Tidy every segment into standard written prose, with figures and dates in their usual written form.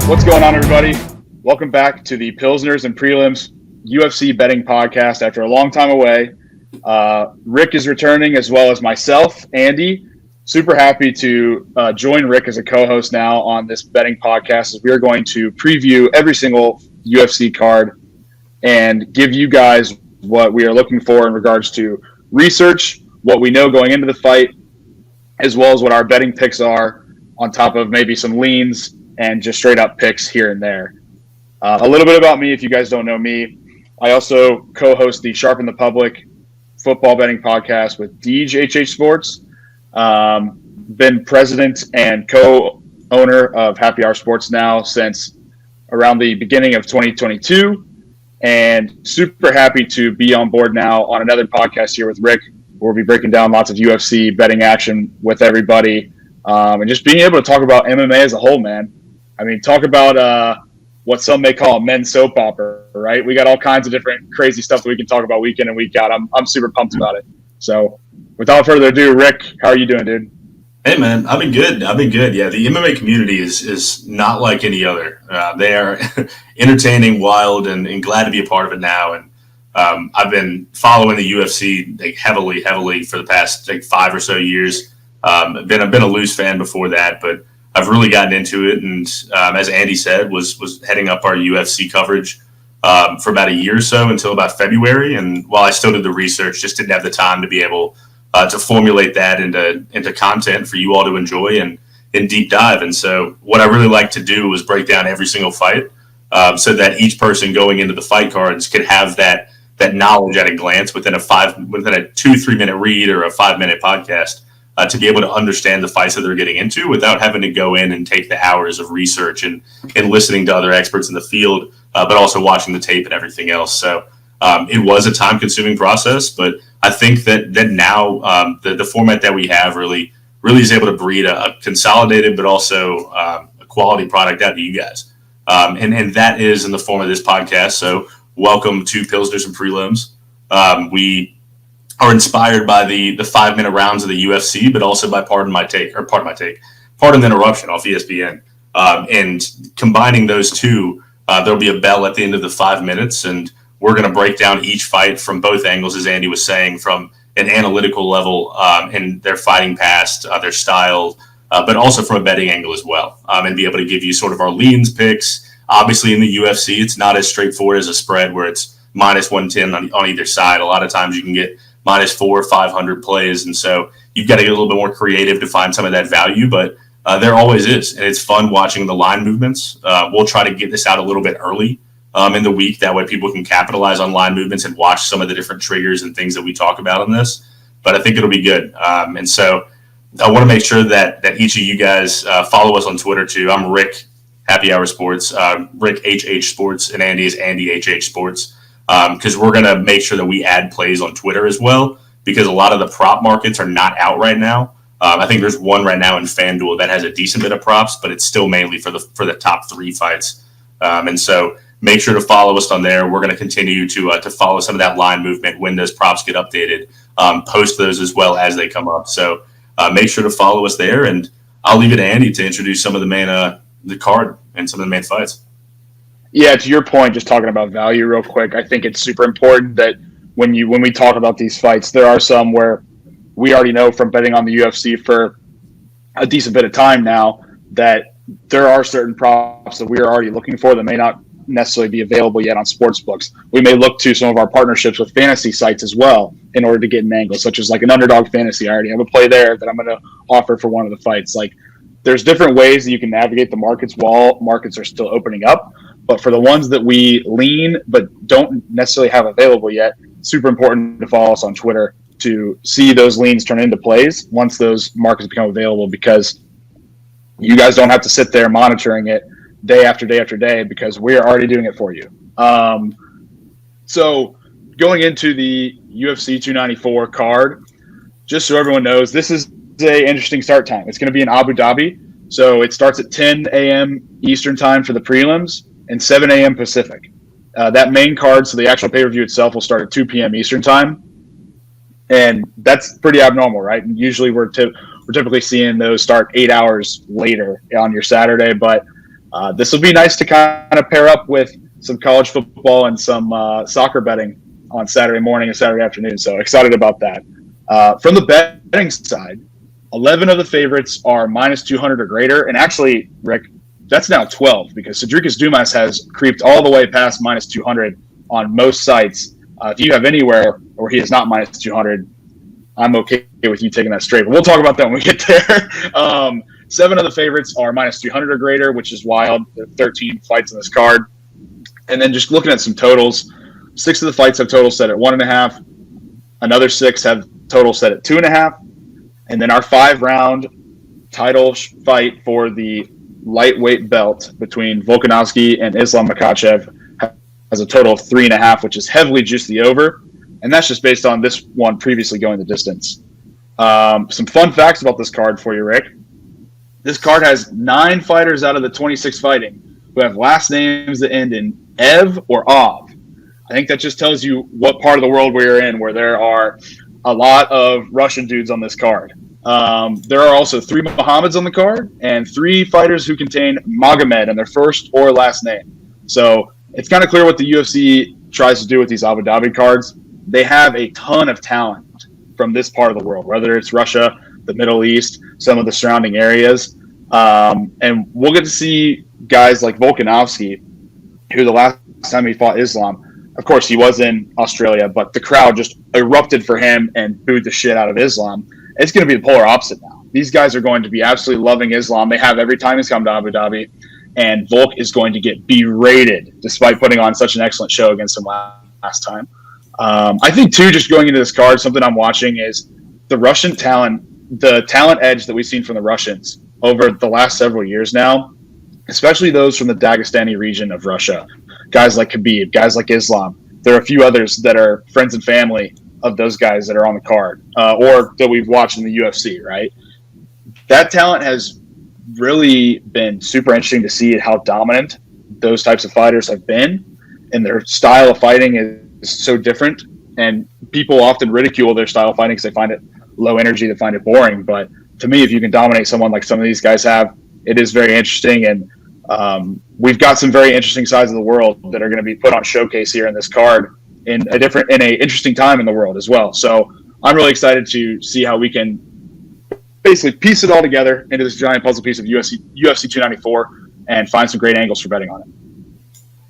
What's going on, everybody? Welcome back to the Pilsners and Prelims UFC betting podcast after a long time away. Rick is returning, as well as myself, Andy. Super happy to join Rick as a co-host now on this betting podcast, as we are going to preview every single UFC card and give you guys what we are looking for in regards to research, what we know going into the fight, as well as what our betting picks are, on top of maybe some leans and just straight up picks here and there. A little bit about me, if you guys don't know me. I also co-host the Sharpen the Public football betting podcast with DHH Sports. Been president and co-owner of Happy Hour Sports now since around the beginning of 2022. And super happy to be on board now on another podcast here with Rick. We'll be breaking down lots of UFC betting action with everybody. And just being able to talk about MMA as a whole, man. I mean, talk about what some may call a men's soap opera, right? We got all kinds of different crazy stuff that we can talk about week in and week out. I'm super pumped about it. So without further ado, Rick, how are you doing, dude? Hey, man, I've been good. Yeah, the MMA community is not like any other. They are entertaining, wild, and glad to be a part of it now. And I've been following the UFC heavily for the past 5 or so years. I've been a loose fan before that, but I've really gotten into it, and as Andy said, was heading up our UFC coverage for about a year or so until about February. And while I still did the research, just didn't have the time to be able to formulate that into content for you all to enjoy and deep dive. And so what I really like to do was break down every single fight so that each person going into the fight cards could have that knowledge at a glance within a 2-3 minute read or a 5-minute podcast. To be able to understand the fights that they're getting into without having to go in and take the hours of research and listening to other experts in the field, but also watching the tape and everything else. So it was a time-consuming process, but I think that now the format that we have really is able to breed a consolidated but also a quality product out to you guys. And that is in the form of this podcast. So welcome to Pilsners and Prelims. We are inspired by the 5-minute rounds of the UFC, but also by Pardon the Interruption off ESPN. And combining those two, there'll be a bell at the end of the 5 minutes, and we're going to break down each fight from both angles, as Andy was saying, from an analytical level and their fighting past, their style, but also from a betting angle as well, and be able to give you sort of our leans picks. Obviously, in the UFC, it's not as straightforward as a spread where it's minus 110 on either side. A lot of times you can get minus 400 or 500 plays. And so you've got to get a little bit more creative to find some of that value, but there always is. And it's fun watching the line movements. We'll try to get this out a little bit early in the week. That way people can capitalize on line movements and watch some of the different triggers and things that we talk about in this. But I think it'll be good. And so I want to make sure that each of you guys follow us on Twitter too. I'm Rick, Happy Hour Sports, Rick HH Sports, and Andy is Andy HH Sports. Because we're going to make sure that we add plays on Twitter as well, because a lot of the prop markets are not out right now. I think there's one right now in FanDuel that has a decent bit of props, but it's still mainly for the top 3 fights. And so make sure to follow us on there. We're going to continue to follow some of that line movement when those props get updated, post those as well as they come up. So make sure to follow us there, and I'll leave it to Andy to introduce some of the card and some of the main fights. Yeah, to your point, just talking about value real quick, I think it's super important that when we talk about these fights, there are some where we already know from betting on the UFC for a decent bit of time now that there are certain props that we are already looking for that may not necessarily be available yet on sportsbooks. We may look to some of our partnerships with fantasy sites as well in order to get an angle, such as like an Underdog Fantasy. I already have a play there that I'm going to offer for one of the fights. Like, there's different ways that you can navigate the markets while markets are still opening up. But for the ones that we lean but don't necessarily have available yet, super important to follow us on Twitter to see those leans turn into plays once those markets become available, because you guys don't have to sit there monitoring it day after day after day, because we're already doing it for you. So going into the UFC 294 card, just so everyone knows, this is an interesting start time. It's going to be in Abu Dhabi. So it starts at 10 a.m. Eastern time for the prelims and 7 a.m. Pacific. That main card, so the actual pay-per-view itself, will start at 2 p.m. Eastern time. And that's pretty abnormal, right? And usually we're typically seeing those start 8 hours later on your Saturday. But This will be nice to kind of pair up with some college football and some soccer betting on Saturday morning and Saturday afternoon. So excited about that. From the betting side, 11 of the favorites are minus 200 or greater. And actually, Rick, that's now 12 because Sedriques Dumas has creeped all the way past minus 200 on most sites. If you have anywhere where he is not minus 200, I'm okay with you taking that straight. But we'll talk about that when we get there. 7 of the favorites are minus 300 or greater, which is wild. There are 13 fights on this card. And then just looking at some totals, 6 of the fights have totals set at 1.5. Another 6 have totals set at 2.5. And then our 5-round title fight for the lightweight belt between Volkanovski and Islam Makhachev has a total of 3.5, which is heavily juiced the over. And that's just based on this one previously going the distance. Some fun facts about this card for you, Rick. This card has 9 fighters out of the 26 fighting who have last names that end in Ev or Av. I think that just tells you what part of the world we're in, where there are a lot of Russian dudes on this card. There are also 3 Mohammads on the card and 3 fighters who contain Magomedov in their first or last name. So it's kind of clear what the UFC tries to do with these Abu Dhabi cards. They have a ton of talent from this part of the world, whether it's Russia, the Middle East, some of the surrounding areas. And we'll get to see guys like Volkanovski, who the last time he fought Islam, of course, he was in Australia, but the crowd just erupted for him and booed the shit out of Islam. It's going to be the polar opposite now. These guys are going to be absolutely loving Islam. They have every time he's come to Abu Dhabi, and Volk is going to get berated despite putting on such an excellent show against him last time. I think, too, just going into this card, something I'm watching is the Russian talent, the talent edge that we've seen from the Russians over the last several years now, especially those from the Dagestani region of Russia. Guys like Khabib, guys like Islam. There are a few others that are friends and family of those guys that are on the card or that we've watched in the UFC, right? That talent has really been super interesting to see how dominant those types of fighters have been, and their style of fighting is so different. And people often ridicule their style of fighting because they find it low energy, they find it boring. But to me, if you can dominate someone like some of these guys have, it is very interesting. And we've got some very interesting sides of the world that are going to be put on showcase here in this card in a interesting time in the world as well. So I'm really excited to see how we can basically piece it all together into this giant puzzle piece of UFC 294 and find some great angles for betting on it.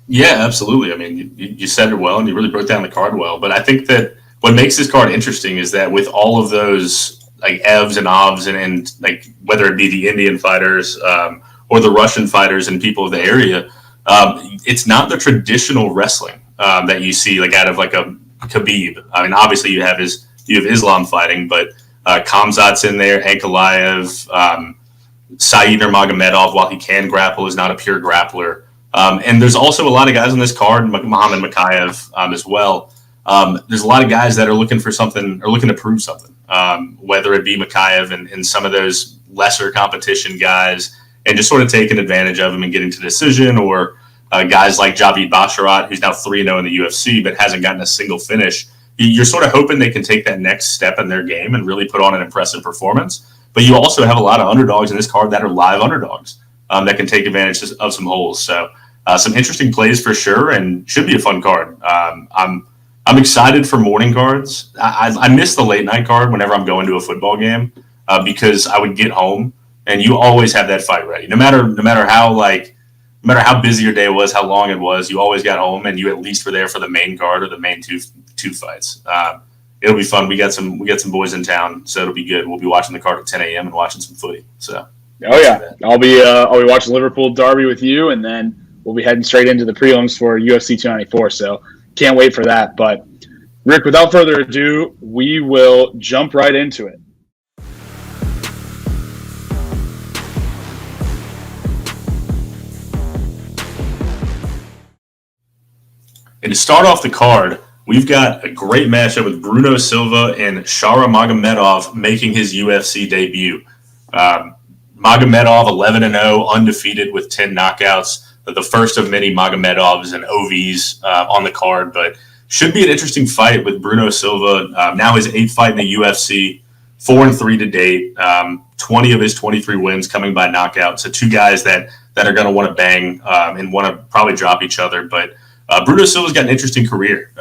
Yeah, absolutely. I mean, you said it well, and you really broke down the card well. But I think that what makes this card interesting is that with all of those like Evs and Ovs and like whether it be the Indian fighters or the Russian fighters and people of the area, it's not the traditional wrestling that you see like out of like a Khabib. I mean, obviously you have Islam fighting, but Khamzat's in there, Ankalaev, Saeed Nurmagomedov, while he can grapple, is not a pure grappler. And there's also a lot of guys on this card, Mohammad Mokaev as well. There's a lot of guys that are looking for something or looking to prove something, whether it be Mokaev and some of those lesser competition guys and just sort of taking advantage of him and getting to decision, or guys like Javid Basharat, who's now 3-0 in the UFC but hasn't gotten a single finish. You're sort of hoping they can take that next step in their game and really put on an impressive performance. But you also have a lot of underdogs in this card that are live underdogs that can take advantage of some holes. So some interesting plays for sure, and should be a fun card. I'm excited for morning cards. I miss the late night card whenever I'm going to a football game because I would get home and you always have that fight ready. No matter how busy your day was, how long it was, you always got home and you at least were there for the main card or the main two fights. It'll be fun. We got some boys in town, so it'll be good. We'll be watching the card at 10 a.m. and watching some footy. So. Oh yeah, I'll be watching Liverpool Derby with you, and then we'll be heading straight into the prelims for UFC 294. So can't wait for that. But Rick, without further ado, we will jump right into it. And to start off the card, we've got a great matchup with Bruno Silva and Shara Magomedov making his UFC debut. Magomedov 11-0, undefeated with 10 knockouts. The first of many Magomedovs and OVs on the card, but should be an interesting fight with Bruno Silva. Now his 8th fight in the UFC, 4-3 to date. 20 of his 23 wins coming by knockout. So two guys that that are going to want to bang and want to probably drop each other. But Bruno Silva's got an interesting career.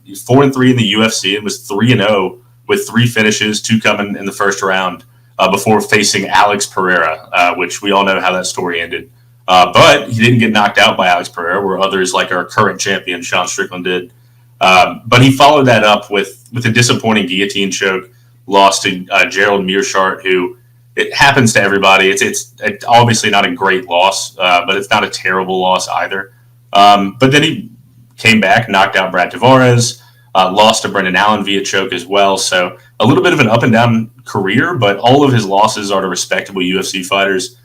He's 4-3 in the UFC and was 3-0 with 3 finishes, 2 coming in the first round before facing Alex Pereira, which we all know how that story ended. But he didn't get knocked out by Alex Pereira, where others like our current champion, Sean Strickland, did. But he followed that up with a disappointing guillotine choke, loss to Gerald Mearshart, who it happens to everybody. It's obviously not a great loss, but it's not a terrible loss either. But then he came back, knocked out Brad Tavares, lost to Brendan Allen via choke as well. So a little bit of an up and down career, but all of his losses are to respectable UFC fighters.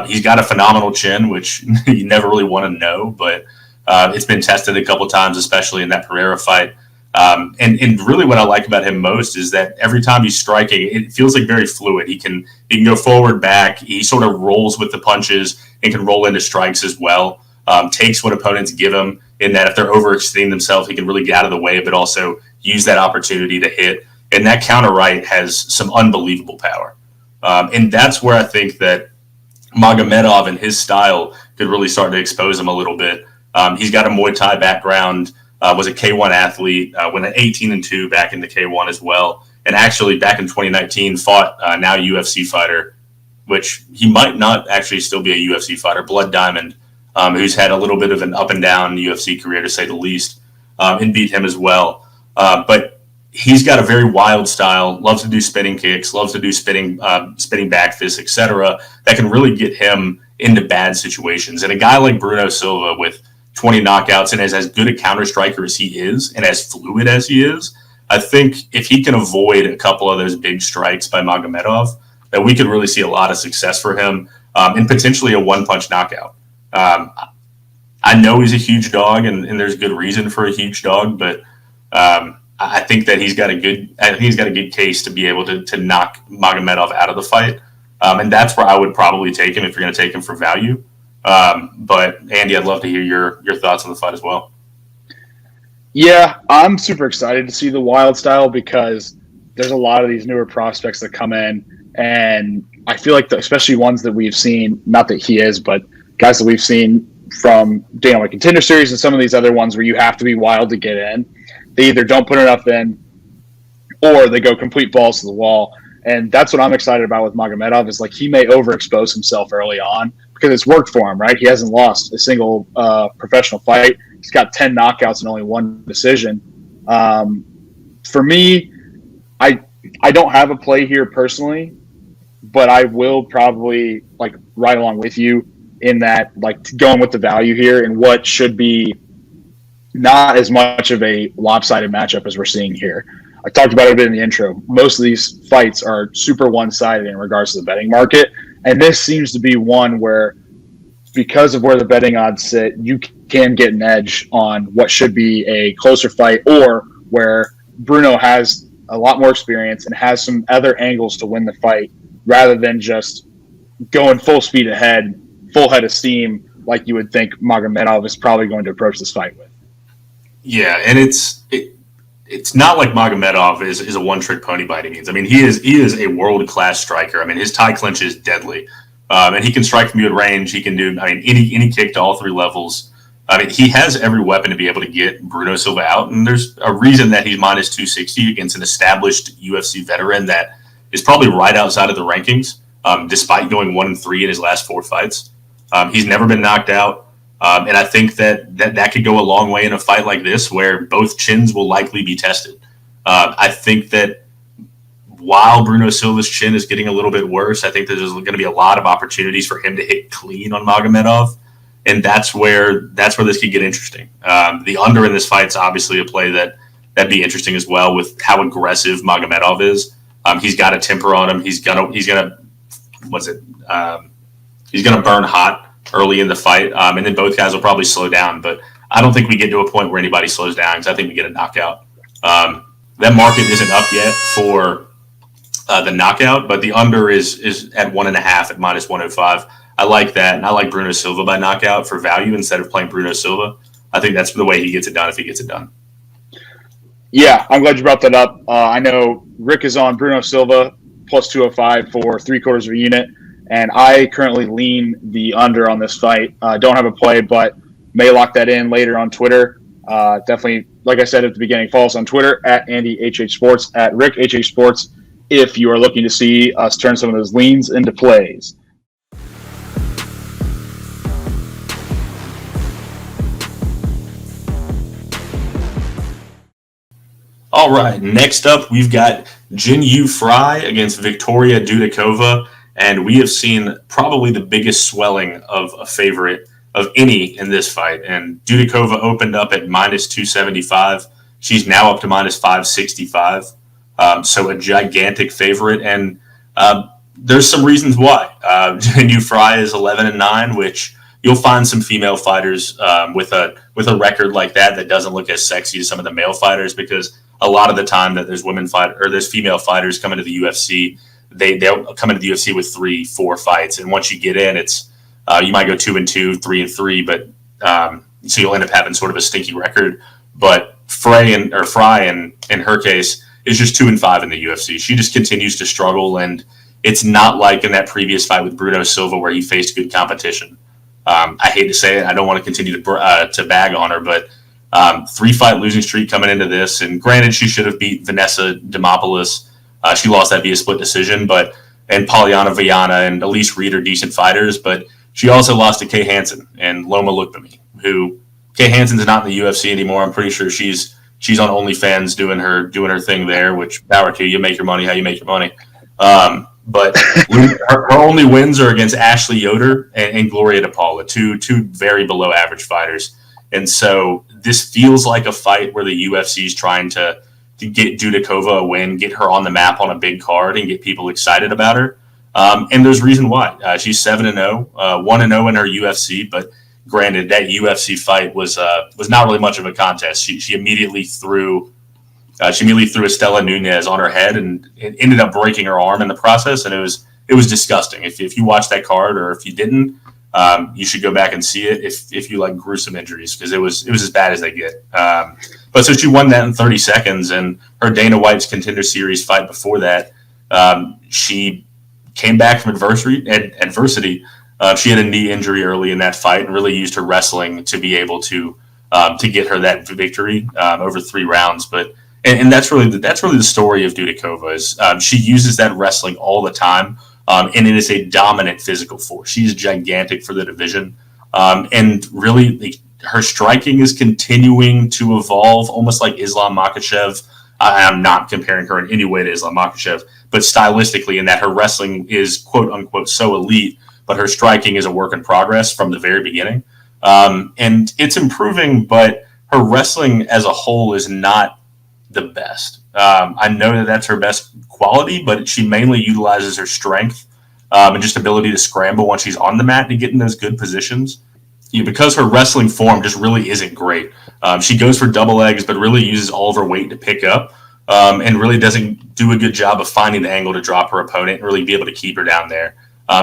He's got a phenomenal chin, which you never really want to know, but it's been tested a couple times, especially in that Pereira fight. And really what I like about him most is that every time he's striking, it feels like very fluid. He can go forward, back. He sort of rolls with the punches and can roll into strikes as well. Takes what opponents give him in that if they're overextending themselves, he can really get out of the way, but also use that opportunity to hit. And that counter right has some unbelievable power. And that's where I think that Magomedov and his style could really start to expose him a little bit. He's got a Muay Thai background, was a K1 athlete, went at 18-2 back in the K1 as well. And actually back in 2019 fought now UFC fighter, which he might not actually still be a UFC fighter, Blood Diamond, who's had a little bit of an up and down UFC career to say the least, and beat him as well. But he's got a very wild style, loves to do spinning kicks, loves to do spinning back fists, etc. That can really get him into bad situations. And a guy like Bruno Silva with 20 knockouts and as good a counter striker as he is and as fluid as he is, I think if he can avoid a couple of those big strikes by Magomedov, that we could really see a lot of success for him and potentially a one-punch knockout. I know he's a huge dog and there's good reason for a huge dog, but I think that he's got a good case to be able to knock Magomedov out of the fight. And that's where I would probably take him if you're going to take him for value. But Andy, I'd love to hear your thoughts on the fight as well. Yeah, I'm super excited to see the wild style because there's a lot of these newer prospects that come in, and I feel like especially ones that we've seen, not that he is, but guys that we've seen from Dana White Contender Series and some of these other ones where you have to be wild to get in. They either don't put enough in or they go complete balls to the wall. And that's what I'm excited about with Magomedov is like he may overexpose himself early on because it's worked for him, right? He hasn't lost a single professional fight. He's got 10 knockouts and only 1 decision. For me, I don't have a play here personally, but I will probably like ride along with you in that like going with the value here and what should be not as much of a lopsided matchup as we're seeing here. I talked about it a bit in the intro. Most of these fights are super one-sided in regards to the betting market. And this seems to be one where, because of where the betting odds sit, you can get an edge on what should be a closer fight or where Bruno has a lot more experience and has some other angles to win the fight rather than just going full speed ahead, full head of steam, like you would think Magomedov is probably going to approach this fight with. Yeah, and it's not like Magomedov is a one-trick pony by any means. I mean, he is a world-class striker. I mean, his tie clinch is deadly, and he can strike from mid-range. He can do any kick to all 3 levels. I mean, he has every weapon to be able to get Bruno Silva out, and there's a reason that he's minus 260 against an established UFC veteran that is probably right outside of the rankings, despite going 1-3 in his last 4 fights. He's never been knocked out. And I think that could go a long way in a fight like this where both chins will likely be tested. I think that while Bruno Silva's chin is getting a little bit worse, I think there's going to be a lot of opportunities for him to hit clean on Magomedov. And that's where this could get interesting. The under in this fight is obviously a play that'd be interesting as well with how aggressive Magomedov is. He's got a temper on him. He's gonna burn hot early in the fight, and then both guys will probably slow down. But I don't think we get to a point where anybody slows down because I think we get a knockout. That market isn't up yet for the knockout, but the under is at 1.5 at minus 105. I like that, and I like Bruno Silva by knockout for value instead of playing Bruno Silva. I think that's the way he gets it done if he gets it done. Yeah, I'm glad you brought that up. I know Rick is on Bruno Silva plus 205 for 3/4 of a unit. And I currently lean the under on this fight. Don't have a play, but may lock that in later on Twitter. Definitely, like I said at the beginning, follow us on Twitter at AndyHH Sports, at RickHH Sports, if you are looking to see us turn some of those leans into plays. All right, next up, we've got Jinh Frey against Victoria Dudakova, and we have seen probably the biggest swelling of a favorite of any in this fight. And Dudakova opened up at minus 275. She's now up to minus 565. So a gigantic favorite. And there's some reasons why. Jinh Frey is 11-9, which you'll find some female fighters with a record like that doesn't look as sexy as some of the male fighters, because a lot of the time that there's there's female fighters coming to the UFC, they'll come into the UFC with 3-4 fights, and once you get in, it's you might go 2-2, 3-3, but so you'll end up having sort of a stinky record. But Frey in her case is just 2-5 in the UFC. She just continues to struggle, and it's not like in that previous fight with Bruno Silva where he faced good competition. I hate to say it, I don't want to continue to bag on her, but 3-fight losing streak coming into this, and granted she should have beat Vanessa Demopoulos. She lost that via split decision, and Polyana Viana and Elise Reed are decent fighters, but she also lost to Kay Hansen and Loma Lookbomy, who Kay Hansen's not in the UFC anymore. I'm pretty sure she's on OnlyFans doing her thing there, which power to you. Make your money how you make your money. But her only wins are against Ashley Yoder and Gloria DePaula, two very below average fighters. And so this feels like a fight where the UFC is trying to get Dudakova a win, get her on the map on a big card, and get people excited about her. And there's reason why. She's 7-0, 1-0 in her UFC, but granted, that UFC fight was not really much of a contest. She immediately threw Estela Nunez on her head and it ended up breaking her arm in the process, and it was disgusting. If you watch that card, or if you didn't, you should go back and see it if you like gruesome injuries, because it was as bad as they get. But so she won that in 30 seconds, and her Dana White's Contender Series fight before that, she came back from adversity. She had a knee injury early in that fight and really used her wrestling to be able to get her that victory over 3 rounds. But and that's really the story of Dudakova is she uses that wrestling all the time, and it is a dominant physical force. She's gigantic for the division, and really her striking is continuing to evolve, almost like Islam Makhachev. I'm not comparing her in any way to Islam Makhachev, but stylistically, in that her wrestling is quote unquote so elite, but her striking is a work in progress from the very beginning. And it's improving, but her wrestling as a whole is not the best. I know that that's her best quality, but she mainly utilizes her strength and just ability to scramble when she's on the mat to get in those good positions. Because her wrestling form just really isn't great. She goes for double legs, but really uses all of her weight to pick up, and really doesn't do a good job of finding the angle to drop her opponent and really be able to keep her down there.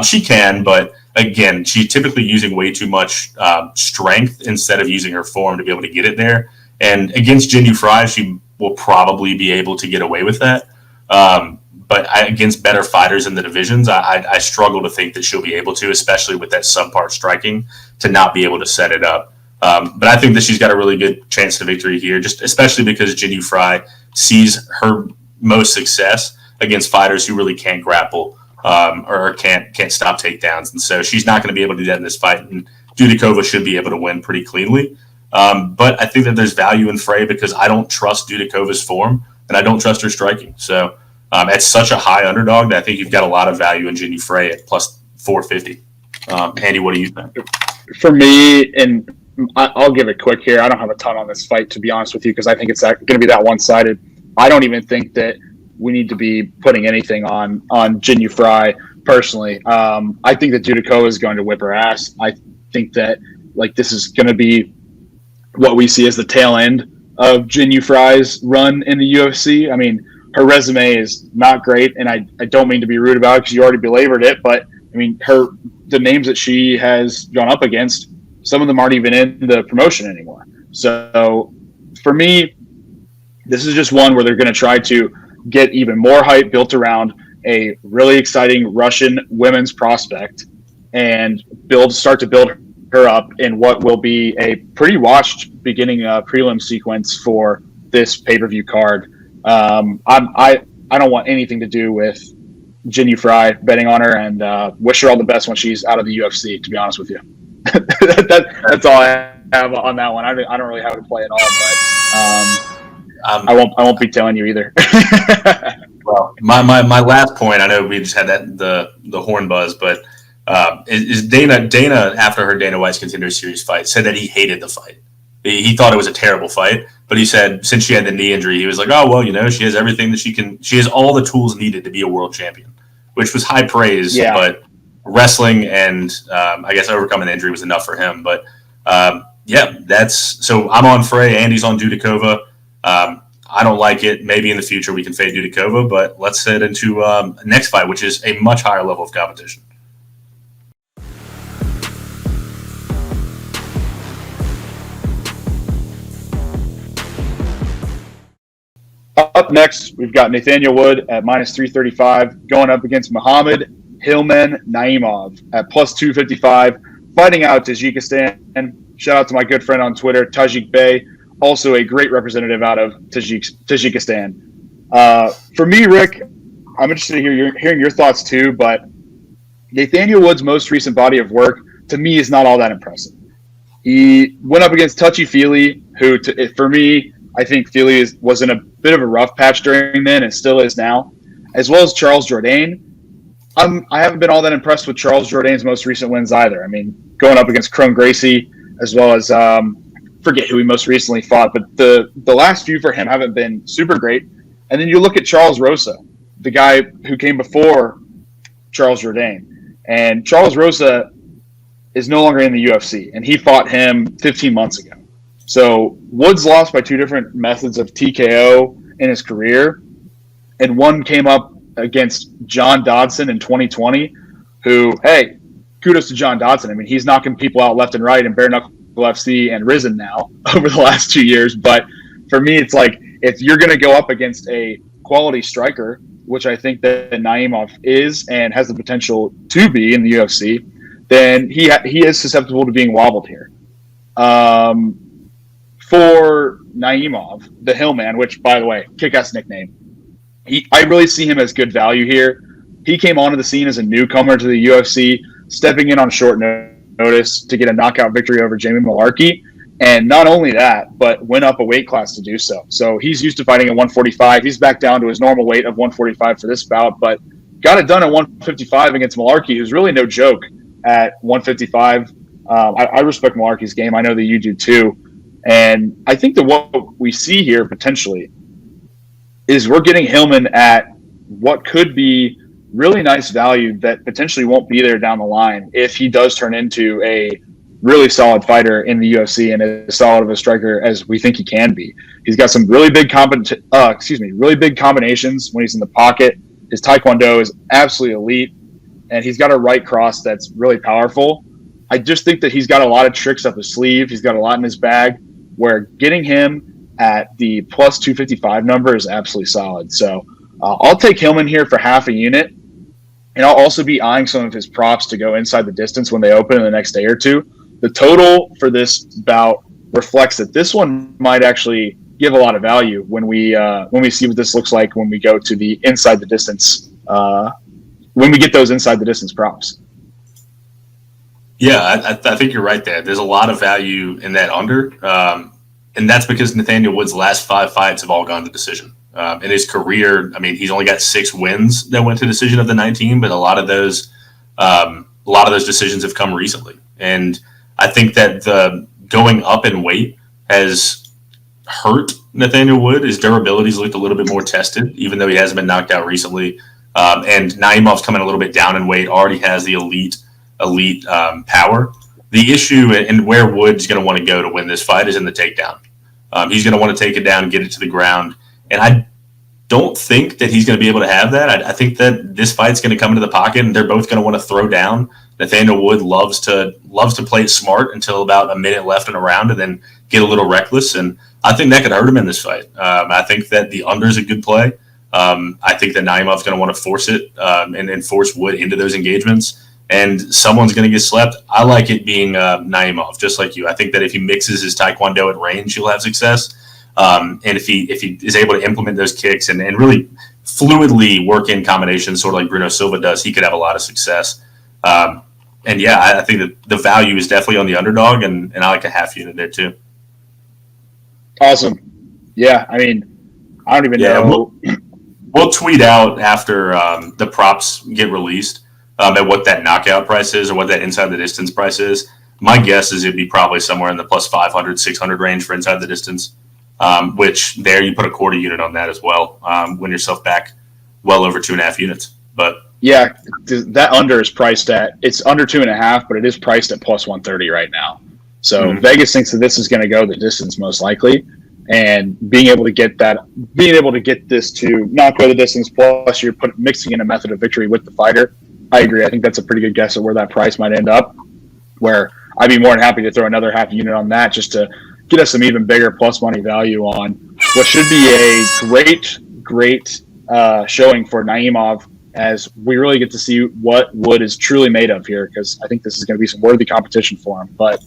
She can, but again, she's typically using way too much strength instead of using her form to be able to get it there. And against Jinh Frey, she will probably be able to get away with that. But against better fighters in the divisions, I struggle to think that she'll be able to, especially with that subpar striking, to not be able to set it up. But I think that she's got a really good chance to victory here, just especially because Jinh Frey sees her most success against fighters who really can't grapple or can't stop takedowns. And so she's not going to be able to do that in this fight. And Dudakova should be able to win pretty cleanly. But I think that there's value in Frey because I don't trust Dudakova's form and I don't trust her striking. So at such a high underdog that I think you've got a lot of value in Jinh Frey at plus 450. Andy, what do you think? For me, and I'll give it quick here. I don't have a ton on this fight, to be honest with you, because I think it's going to be that one-sided. I don't even think that we need to be putting anything on Jinh Frey personally. I think that Dudakova is going to whip her ass. I think that this is going to be what we see as the tail end of Jinh Frey's run in the UFC. I mean, her resume is not great, and I don't mean to be rude about it because you already belabored it, but I mean, the names that she has gone up against, some of them aren't even in the promotion anymore. So for me, this is just one where they're going to try to get even more hype built around a really exciting Russian women's prospect and start to build her up in what will be a pretty watched beginning prelim sequence for this pay-per-view card. I don't want anything to do with Jinh Frey, betting on her, and wish her all the best when she's out of the UFC, to be honest with you. That's all I have on that one. I don't really have to play at all, but I won't be telling you either. Well, my last point, I know we just had the horn buzz, but is Dana after her Dana White's Contender Series fight said that he hated the fight. He thought it was a terrible fight, but he said since she had the knee injury, he was like, oh, well, she has everything that she has all the tools needed to be a world champion, which was high praise, yeah. But wrestling and I guess overcoming the injury was enough for him. But so I'm on Frey, Andy's on Dudakova. I don't like it. Maybe in the future we can fade Dudakova, but let's head into next fight, which is a much higher level of competition. Up next, we've got Nathaniel Wood at minus 335 going up against Mohammad Hillman Naimov at plus 255, fighting out Tajikistan. Shout out to my good friend on Twitter, Tajik Bey, also a great representative out of Tajikistan. For me, Rick, I'm interested in hearing your thoughts too, but Nathaniel Wood's most recent body of work, to me, is not all that impressive. He went up against Touchy Fili, who, for me, I think Fili was in a bit of a rough patch during then and still is now, as well as Charles Jourdain. I haven't been all that impressed with Charles Jourdain's most recent wins either. I mean, going up against Kron Gracie, as well as forget who he most recently fought, but the last few for him haven't been super great. And then you look at Charles Rosa, the guy who came before Charles Jourdain, and Charles Rosa is no longer in the UFC, and he fought him 15 months ago. So Woods lost by two different methods of TKO in his career, and one came up against John Dodson in 2020, who, hey, kudos to John Dodson. I mean, he's knocking people out left and right in bare knuckle FC and Risen now over the last 2 years. But for me, it's like, if you're going to go up against a quality striker, which I think that Naimov is and has the potential to be in the UFC, then he is susceptible to being wobbled here. For Naimov, the Hillman, which, by the way, kick-ass nickname, I really see him as good value here. He came onto the scene as a newcomer to the UFC, stepping in on short notice to get a knockout victory over Jamie Malarkey. And not only that, but went up a weight class to do so. So he's used to fighting at 145. He's back down to his normal weight of 145 for this bout, but got it done at 155 against Malarkey, who's really no joke at 155. I respect Malarkey's game. I know that you do too. And I think that what we see here potentially is we're getting Hillman at what could be really nice value that potentially won't be there down the line if he does turn into a really solid fighter in the UFC and as solid of a striker as we think he can be. He's got some really big really big combinations when he's in the pocket. His Taekwondo is absolutely elite, and he's got a right cross that's really powerful. I just think that he's got a lot of tricks up his sleeve. He's got a lot in his bag, where getting him at the plus 255 number is absolutely solid. So I'll take Hillman here for half a unit, and I'll also be eyeing some of his props to go inside the distance when they open in the next day or two. The total for this bout reflects that this one might actually give a lot of value when we see what this looks like when we go to the inside the distance, when we get those inside the distance props. Yeah, I think you're right there. There's a lot of value in that under, and that's because Nathaniel Wood's last 5 fights have all gone to decision. In his career, I mean, he's only got 6 wins that went to decision of the 19, but a lot of those decisions have come recently. And I think that the going up in weight has hurt Nathaniel Wood. His durability's looked a little bit more tested, even though he hasn't been knocked out recently. And Naimov's coming a little bit down in weight, already has the elite power. The issue and where Wood's going to want to go to win this fight is in the takedown. He's going to want to take it down and get it to the ground. And I don't think that he's going to be able to have that. I think that this fight's going to come into the pocket, and they're both going to want to throw down. Nathaniel Wood loves to play it smart until about a minute left in a round and then get a little reckless. And I think that could hurt him in this fight. I think that the under is a good play. I think that Naimov's going to want to force it and force Wood into those engagements, and someone's going to get slept. I like it being Naimov, just like you. I think that if he mixes his taekwondo at range, he'll have success. And if he is able to implement those kicks and really fluidly work in combinations, sort of like Bruno Silva does, he could have a lot of success. And yeah, I think that the value is definitely on the underdog, and I like a half unit there too. Awesome. Yeah, I mean, I don't even know. We'll tweet out after the props get released at what that knockout price is or what that inside the distance price is. My guess is it'd be probably somewhere in the plus 500, 600 range for inside the distance, which there you put a quarter unit on that as well. Win yourself back well over 2.5 units. But yeah, that under is priced at, it's under 2.5, but it is priced at plus 130 right now. So Vegas thinks that this is going to go the distance most likely. And being able to get this to not go the distance, plus you're mixing in a method of victory with the fighter. I agree. I think that's a pretty good guess at where that price might end up, where I'd be more than happy to throw another half unit on that just to get us some even bigger plus money value on what should be a great showing for Naimov, as we really get to see what Wood is truly made of here, because I think this is going to be some worthy competition for him. But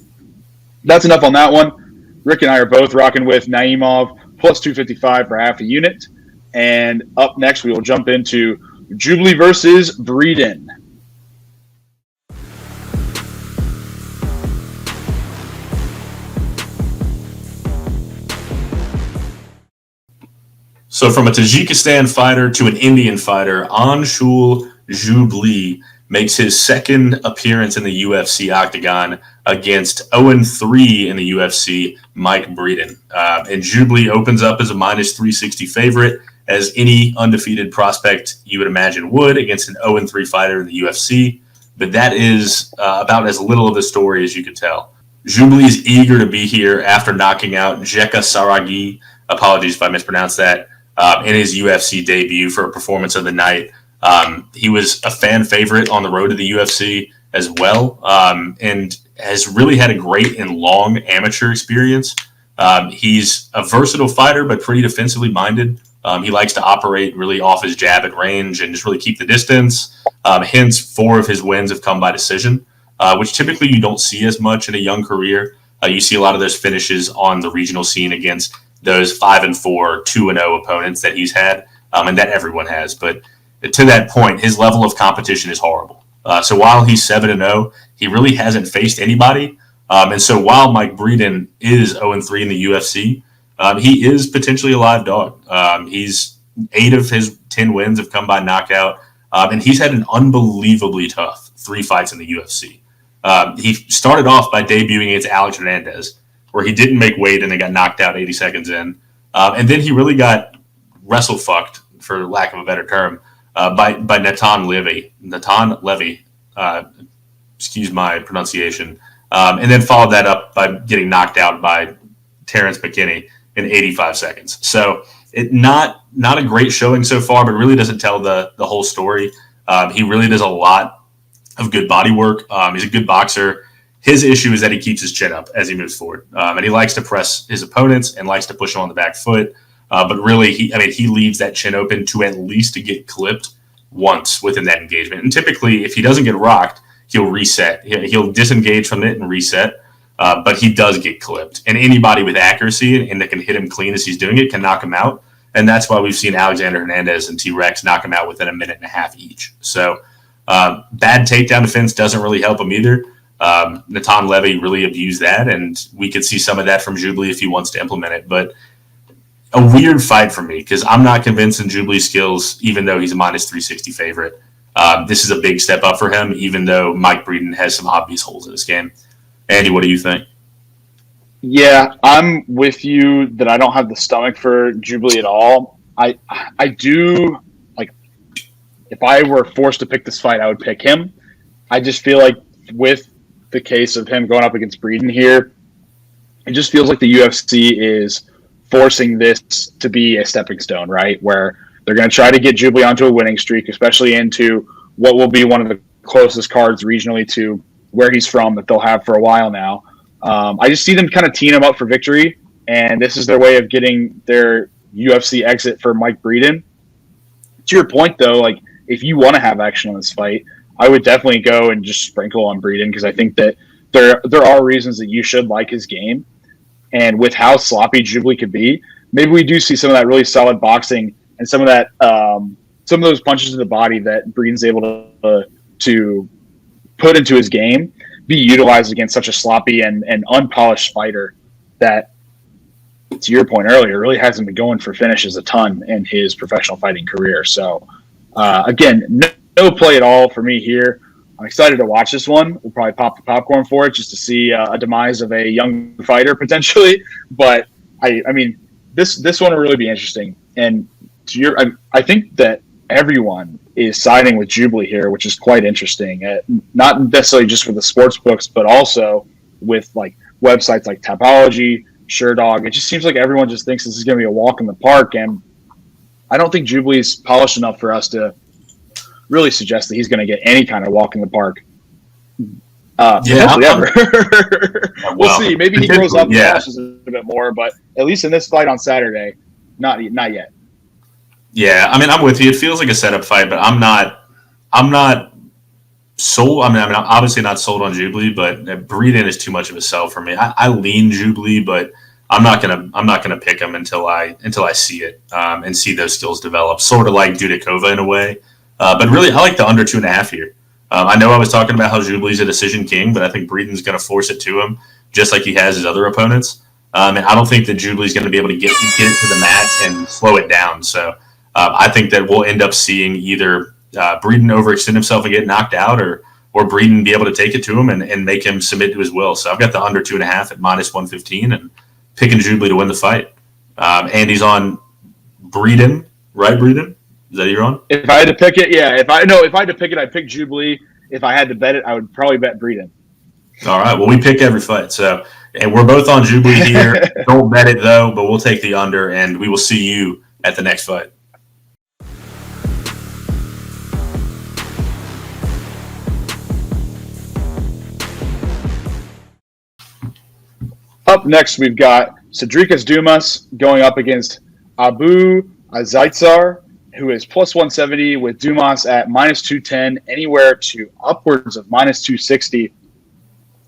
that's enough on that one. Rick and I are both rocking with Naimov plus 255 for half a unit. And up next, we will jump into Jubli versus Breeden. So from a Tajikistan fighter to an Indian fighter, Anshul Jubli makes his second appearance in the UFC octagon against 0-3 in the UFC, Mike Breeden. And Jubli opens up as a minus 360 favorite, as any undefeated prospect you would imagine would against an 0-3 fighter in the UFC. But that is about as little of the story as you could tell. Jubli is eager to be here after knocking out Jeka Saragi, apologies if I mispronounced that, in his UFC debut for a performance of the night. He was a fan favorite on the road to the UFC as well, and has really had a great and long amateur experience. He's a versatile fighter, but pretty defensively minded. He likes to operate really off his jab at range and just really keep the distance. Hence, 4 of his wins have come by decision, which typically you don't see as much in a young career. You see a lot of those finishes on the regional scene against those 5-4, 2-0 opponents that he's had, and that everyone has. But to that point, his level of competition is horrible. So while he's 7-0, he really hasn't faced anybody. And so while Mike Breeden is 0-3 in the UFC, he is potentially a live dog. He's 8 of his 10 wins have come by knockout, and he's had an unbelievably tough 3 fights in the UFC. He started off by debuting against Alex Hernandez, where he didn't make weight and then got knocked out 80 seconds in. And then he really got wrestle-fucked, for lack of a better term, by Natan Levy. Excuse my pronunciation. And then followed that up by getting knocked out by Terrence McKinney in 85 seconds. So not a great showing so far, but really doesn't tell the whole story. He really does a lot of good body work. He's a good boxer. His issue is that he keeps his chin up as he moves forward. And he likes to press his opponents and likes to push them on the back foot. But really, he leaves that chin open to at least to get clipped once within that engagement. And typically, if he doesn't get rocked, he'll reset. He'll disengage from it and reset. But he does get clipped. And anybody with accuracy and that can hit him clean as he's doing it can knock him out. And that's why we've seen Alexander Hernandez and T-Rex knock him out within a minute and a half each. So bad takedown defense doesn't really help him either. Natan Levy really abused that, and we could see some of that from Jubli if he wants to implement it. But a weird fight for me, because I'm not convinced in Jubli's skills, even though he's a minus 360 favorite. This is a big step up for him, even though Mike Breeden has some obvious holes in his game. Andy, what do you think? Yeah, I'm with you that I don't have the stomach for Jubli at all. I do, like, if I were forced to pick this fight, I would pick him. I just feel like with the case of him going up against Breeden here, it just feels like the UFC is forcing this to be a stepping stone, right? Where they're going to try to get Jubli onto a winning streak, especially into what will be one of the closest cards regionally to where he's from that they'll have for a while now. I just see them kind of teeing him up for victory, and this is their way of getting their UFC exit for Mike Breeden. To your point, though, like if you want to have action on this fight, I would definitely go and just sprinkle on Breeden because I think that there are reasons that you should like his game. And with how sloppy Jubli could be, maybe we do see some of that really solid boxing and some of that some of those punches to the body that Breeden's able to put into his game be utilized against such a sloppy and unpolished fighter that, to your point earlier, really hasn't been going for finishes a ton in his professional fighting career. So, again, no play at all for me here. I'm excited to watch this one. We'll probably pop the popcorn for it just to see a demise of a young fighter potentially. But, I mean, this one will really be interesting. And I think that everyone is siding with Jubli here, which is quite interesting. Not necessarily just with the sports books, but also with like websites like Tapology, SureDog. It just seems like everyone just thinks this is going to be a walk in the park, and I don't think Jubli is polished enough for us to really suggest that he's going to get any kind of walk in the park. Ever. We'll see. Maybe he grows up and polishes a bit more, but at least in this fight on Saturday, not yet. Yeah, I mean, I'm with you. It feels like a setup fight, but I'm not sold. I mean, I'm obviously not sold on Jubli, but Breeden is too much of a sell for me. I lean Jubli, but I'm not gonna pick him until I see it and see those skills develop. Sort of like Dudakova in a way, but really, I like the under 2.5 here. I know I was talking about how Jubli's a decision king, but I think Breeden's going to force it to him, just like he has his other opponents. And I don't think that Jubli's going to be able to get it to the mat and slow it down. So. I think that we'll end up seeing either Breeden overextend himself and get knocked out, or Breeden be able to take it to him and make him submit to his will. So I've got the under 2.5 at -115 and picking Jubli to win the fight. And he's on Breeden, right? Breeden? Is that who you're on? If I had to pick it, yeah. If I had to pick it, I'd pick Jubli. If I had to bet it, I would probably bet Breeden. All right. Well, we pick every fight. So, and we're both on Jubli here. Don't bet it though, but we'll take the under, and we will see you at the next fight. Up next, we've got Sedriques Dumas going up against Abu Azaitar, who is +170 with Dumas at -210, anywhere to upwards of -260.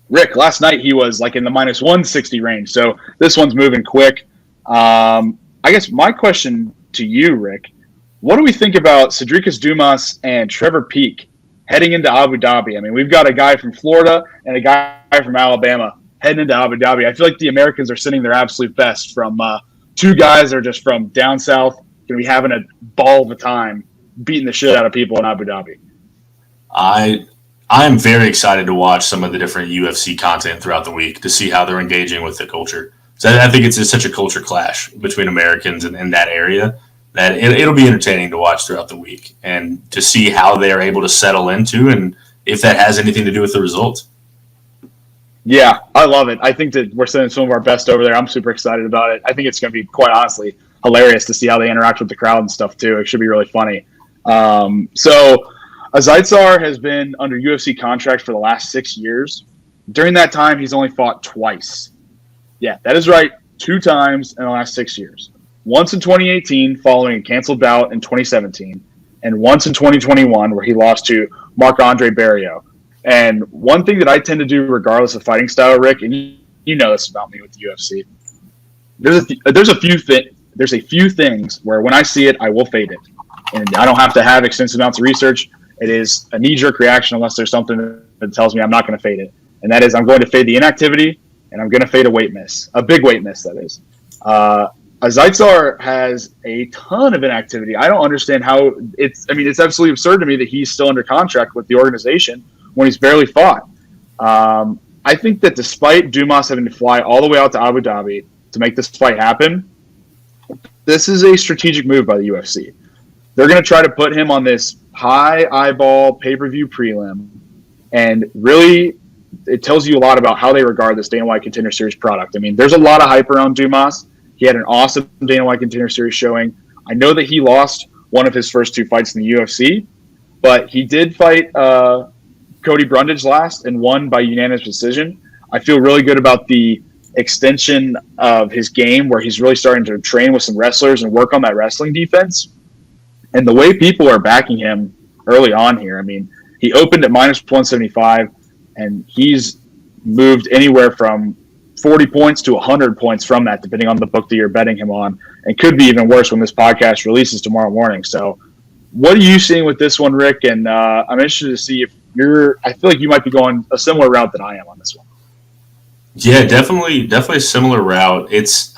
Rick, last night he was like in the -160 range, so this one's moving quick. I guess my question to you, Rick, what do we think about Sedriques Dumas and Trevor Peak heading into Abu Dhabi? I mean, we've got a guy from Florida and a guy from Alabama heading into Abu Dhabi. I feel like the Americans are sending their absolute best from two guys that are just from down south, going to be having a ball of a time beating the shit out of people in Abu Dhabi. I am very excited to watch some of the different UFC content throughout the week to see how they're engaging with the culture. So I think it's such a culture clash between Americans and in that area that it'll be entertaining to watch throughout the week and to see how they're able to settle into and if that has anything to do with the results. Yeah, I love it. I think that we're sending some of our best over there. I'm super excited about it. I think it's going to be, quite honestly, hilarious to see how they interact with the crowd and stuff, too. It should be really funny. So Azaitar has been under UFC contract for the last 6 years. During that time, he's only fought twice. Yeah, that is right. 2 times in the last 6 years. Once in 2018, following a canceled bout in 2017, and once in 2021, where he lost to Marc-Andre Barriault. And one thing that I tend to do, regardless of fighting style, Rick, and you know this about me with the UFC, there's a few things where when I see it, I will fade it, and I don't have to have extensive amounts of research. It is a knee-jerk reaction unless there's something that tells me I'm not going to fade it, and that is I'm going to fade the inactivity and I'm going to fade a weight miss, a big weight miss, that is. Azaitar has a ton of inactivity. I don't understand how it's absolutely absurd to me that he's still under contract with the organization when he's barely fought. I think that despite Dumas having to fly all the way out to Abu Dhabi to make this fight happen, this is a strategic move by the UFC. They're going to try to put him on this high eyeball pay-per-view prelim, and really it tells you a lot about how they regard this Dana White Contender Series product. I mean, there's a lot of hype around Dumas. He had an awesome Dana White Contender Series showing. I know that he lost one of his first 2 fights in the UFC, but he did fight Cody Brundage last and won by unanimous decision. I feel really good about the extension of his game where he's really starting to train with some wrestlers and work on that wrestling defense. And the way people are backing him early on here, I mean, he opened at minus 175, and he's moved anywhere from 40 points to 100 points from that, depending on the book that you're betting him on, and could be even worse when this podcast releases tomorrow morning. So what are you seeing with this one, Rick? And I'm interested to see if I feel like you might be going a similar route that I am on this one. Yeah, definitely a similar route. It's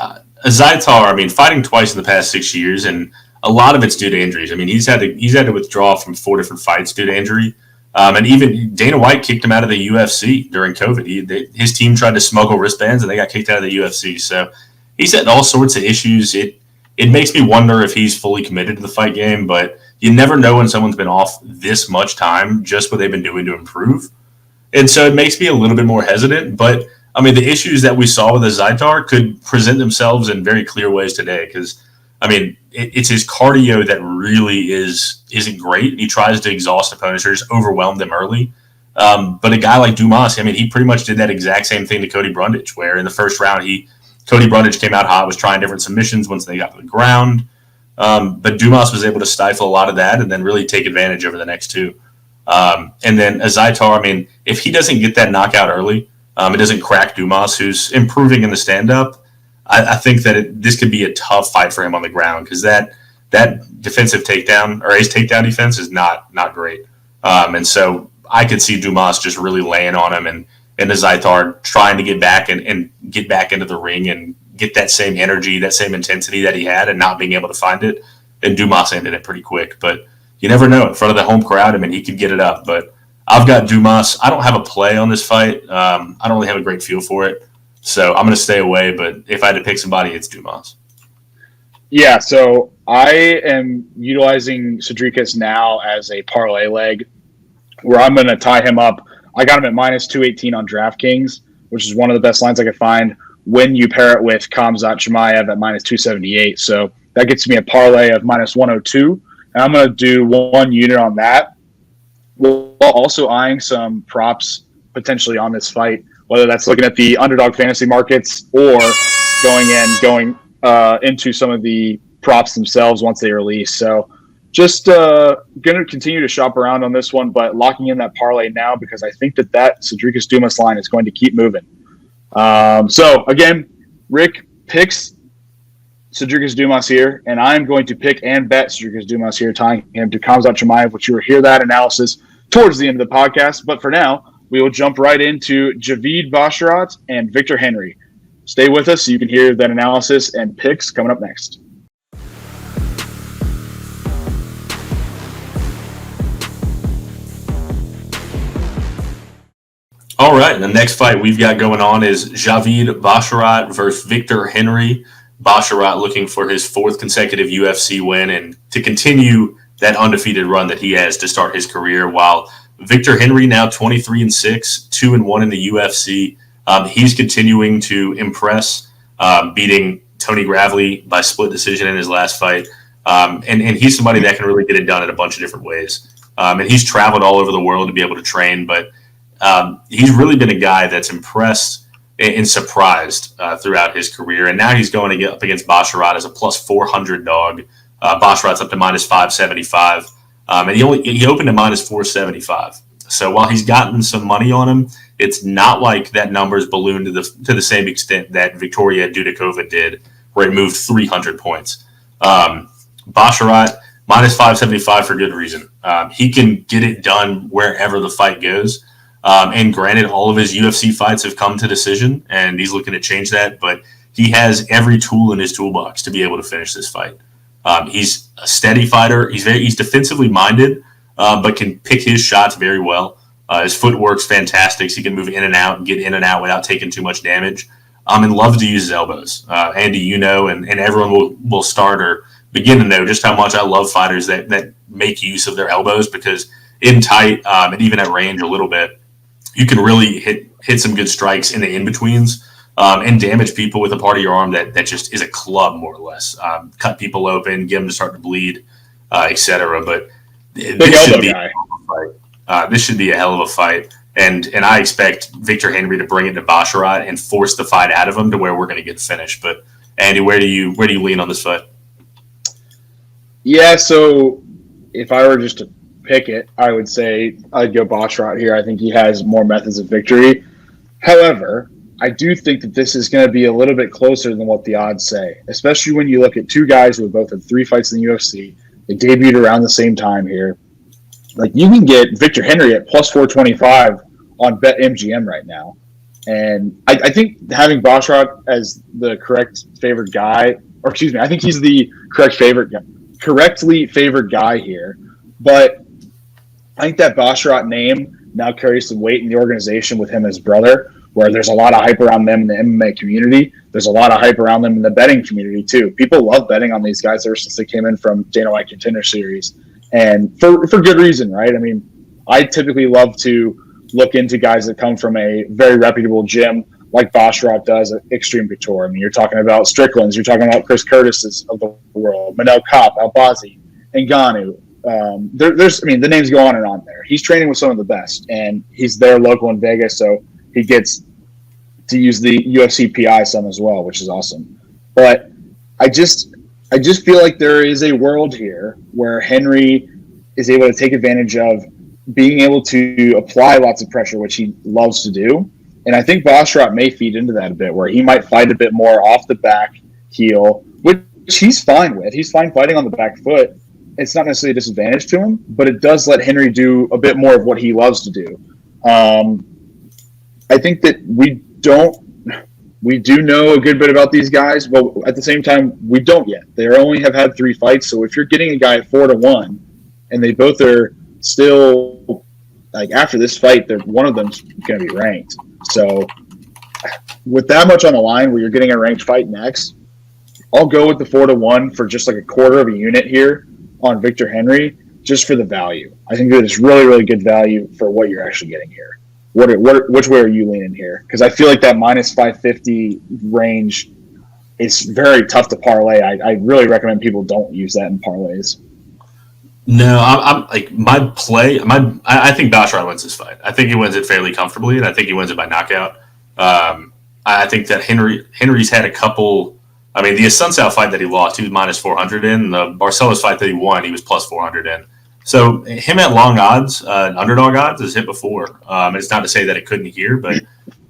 Azaitar, I mean, fighting twice in the past 6 years, and a lot of it's due to injuries. I mean, he's had to withdraw from 4 different fights due to injury. And even Dana White kicked him out of the UFC during COVID. His team tried to smuggle wristbands, and they got kicked out of the UFC. So he's had all sorts of issues. It makes me wonder if he's fully committed to the fight game, but you never know when someone's been off this much time, just what they've been doing to improve. And so it makes me a little bit more hesitant. But, I mean, the issues that we saw with Azaitar could present themselves in very clear ways today because, I mean, it's his cardio that really isn't great. He tries to exhaust opponents or just overwhelm them early. But a guy like Dumas, I mean, he pretty much did that exact same thing to Cody Brundage, where in the first round, Cody Brundage came out hot, was trying different submissions once they got to the ground. But Dumas was able to stifle a lot of that and then really take advantage over the next two. And then Azaitar, I mean, if he doesn't get that knockout early, it doesn't crack Dumas, who's improving in the stand-up, I think that this could be a tough fight for him on the ground because that defensive takedown or his takedown defense is not great. And so I could see Dumas just really laying on him and Azaitar trying to get back and get back into the ring and get that same energy, that same intensity that he had and not being able to find it. And Dumas ended it pretty quick. But you never know. In front of the home crowd, I mean, he could get it up. But I've got Dumas. I don't have a play on this fight. I don't really have a great feel for it. So I'm going to stay away. But if I had to pick somebody, it's Dumas. Yeah, so I am utilizing Sedriques now as a parlay leg where I'm going to tie him up. I got him at minus 218 on DraftKings, which is one of the best lines I could find when you pair it with Khamzat Chimaev at minus 278. So that gets me a parlay of minus 102. And I'm going to do one unit on that. We're also eyeing some props potentially on this fight, whether that's looking at the underdog fantasy markets or going into some of the props themselves once they release. So just going to continue to shop around on this one, but locking in that parlay now because I think that Sedriques Dumas line is going to keep moving. So again, Rick picks Sedriques Dumas here, and I'm going to pick and bet Sedriques Dumas here, tying him to Khamzat Chimaev, which you will hear that analysis towards the end of the podcast. But for now, we will jump right into Javid Basharat and Victor Henry. Stay with us so you can hear that analysis and picks coming up next. All right, the next fight we've got going on is Javid Basharat versus Victor Henry. Basharat looking for his 4th consecutive UFC win and to continue that undefeated run that he has to start his career, while Victor Henry now 23-6, 2-1 in the UFC. He's continuing to impress, beating Tony Gravely by split decision in his last fight. And he's somebody that can really get it done in a bunch of different ways. And he's traveled all over the world to be able to train, but he's really been a guy that's impressed and surprised throughout his career. And now he's going to get up against Basharat as a plus 400 dog. Basharat's up to minus 575. And he opened at minus 475. So while he's gotten some money on him, it's not like that number's ballooned to the same extent that Victoria Dudakova did, where it moved 300 points. Basharat, minus 575 for good reason. He can get it done wherever the fight goes. And granted, all of his UFC fights have come to decision, and he's looking to change that, but he has every tool in his toolbox to be able to finish this fight. He's a steady fighter. He's defensively minded, but can pick his shots very well. His footwork's fantastic. So he can move in and out and get in and out without taking too much damage. And loves to use his elbows. Andy, you know, and everyone will start or begin to know just how much I love fighters that make use of their elbows, because in tight and even at range a little bit, you can really hit some good strikes in the in-betweens and damage people with a part of your arm that just is a club, more or less. Cut people open, get them to start to bleed, etc. But this should be a hell of a fight. And I expect Victor Henry to bring it to Basharat and force the fight out of him to where we're going to get finished. But Andy, where do you lean on this fight? Yeah, so if I were just to pick it, I would say I'd go Basharat here. I think he has more methods of victory. However, I do think that this is going to be a little bit closer than what the odds say, especially when you look at two guys who have both had 3 fights in the UFC. They debuted around the same time here. Like, you can get Victor Henry at plus 425 on BetMGM right now. And I think having Basharat as the correct favored guy, or excuse me, I think he's the correctly favored guy here. But I think that Basharat name now carries some weight in the organization with him as brother, where there's a lot of hype around them in the MMA community. There's a lot of hype around them in the betting community too. People love betting on these guys ever since they came in from Dana White Contender Series. And for good reason, right? I mean, I typically love to look into guys that come from a very reputable gym like Basharat does at Extreme Couture. I mean, you're talking about Strickland's, you're talking about Chris Curtis's of the world, Manel Kopp, Albazi, Ngannou. The names go on and on there. He's training with some of the best, and he's there local in Vegas, so he gets to use the UFC PI some as well, which is awesome. But I just feel like there is a world here where Henry is able to take advantage of being able to apply lots of pressure, which he loves to do. And I think Basharat may feed into that a bit, where he might fight a bit more off the back heel, which he's fine with. He's fine fighting on the back foot. It's not necessarily a disadvantage to him, but it does let Henry do a bit more of what he loves to do. I think that we do know a good bit about these guys, but at the same time, we don't yet. They only have had 3 fights, so if you're getting a guy at 4-1, and they both are still, like, after this fight, one of them's going to be ranked. So with that much on the line, where you're getting a ranked fight next, I'll go with the 4-1 for just like a quarter of a unit here on Victor Henry, just for the value. I think that it's really, really good value for what you're actually getting here. Which way are you leaning here? Because I feel like that minus 550 range is very tough to parlay. I really recommend people don't use that in parlays. No, I'm like my play. I think Basharat wins this fight. I think he wins it fairly comfortably, and I think he wins it by knockout. I think that Henry's had a couple. I mean, the Asuncao fight that he lost, he was minus 400 in. The Barcelos fight that he won, he was plus 400 in. So him at long odds, underdog odds, has hit before. It's not to say that it couldn't here, but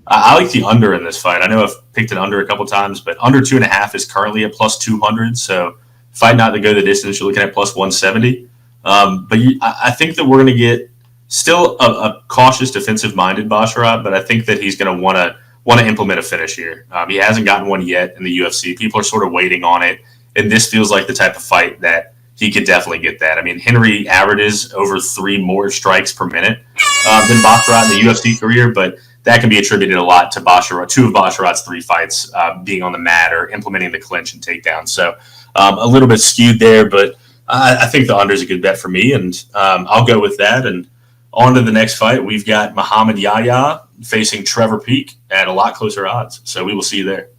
I like the under in this fight. I know I've picked it under a couple times, but under 2.5 is currently at plus 200. So fight not to go the distance, you're looking at plus 170. I think that we're going to get still a cautious, defensive-minded Basharat, but I think that he's going to want to implement a finish here. He hasn't gotten one yet in the UFC. People are sort of waiting on it, and this feels like the type of fight that he could definitely get that. I mean, Henry averages over 3 more strikes per minute than Basharat in the UFC career, but that can be attributed a lot to Basharat, 2 of Basharat's 3 fights being on the mat or implementing the clinch and takedown. So a little bit skewed there, but I think the under is a good bet for me, and I'll go with that. And on to the next fight, we've got Muhammad Yahya facing Trevor Peek at a lot closer odds. So we will see you there.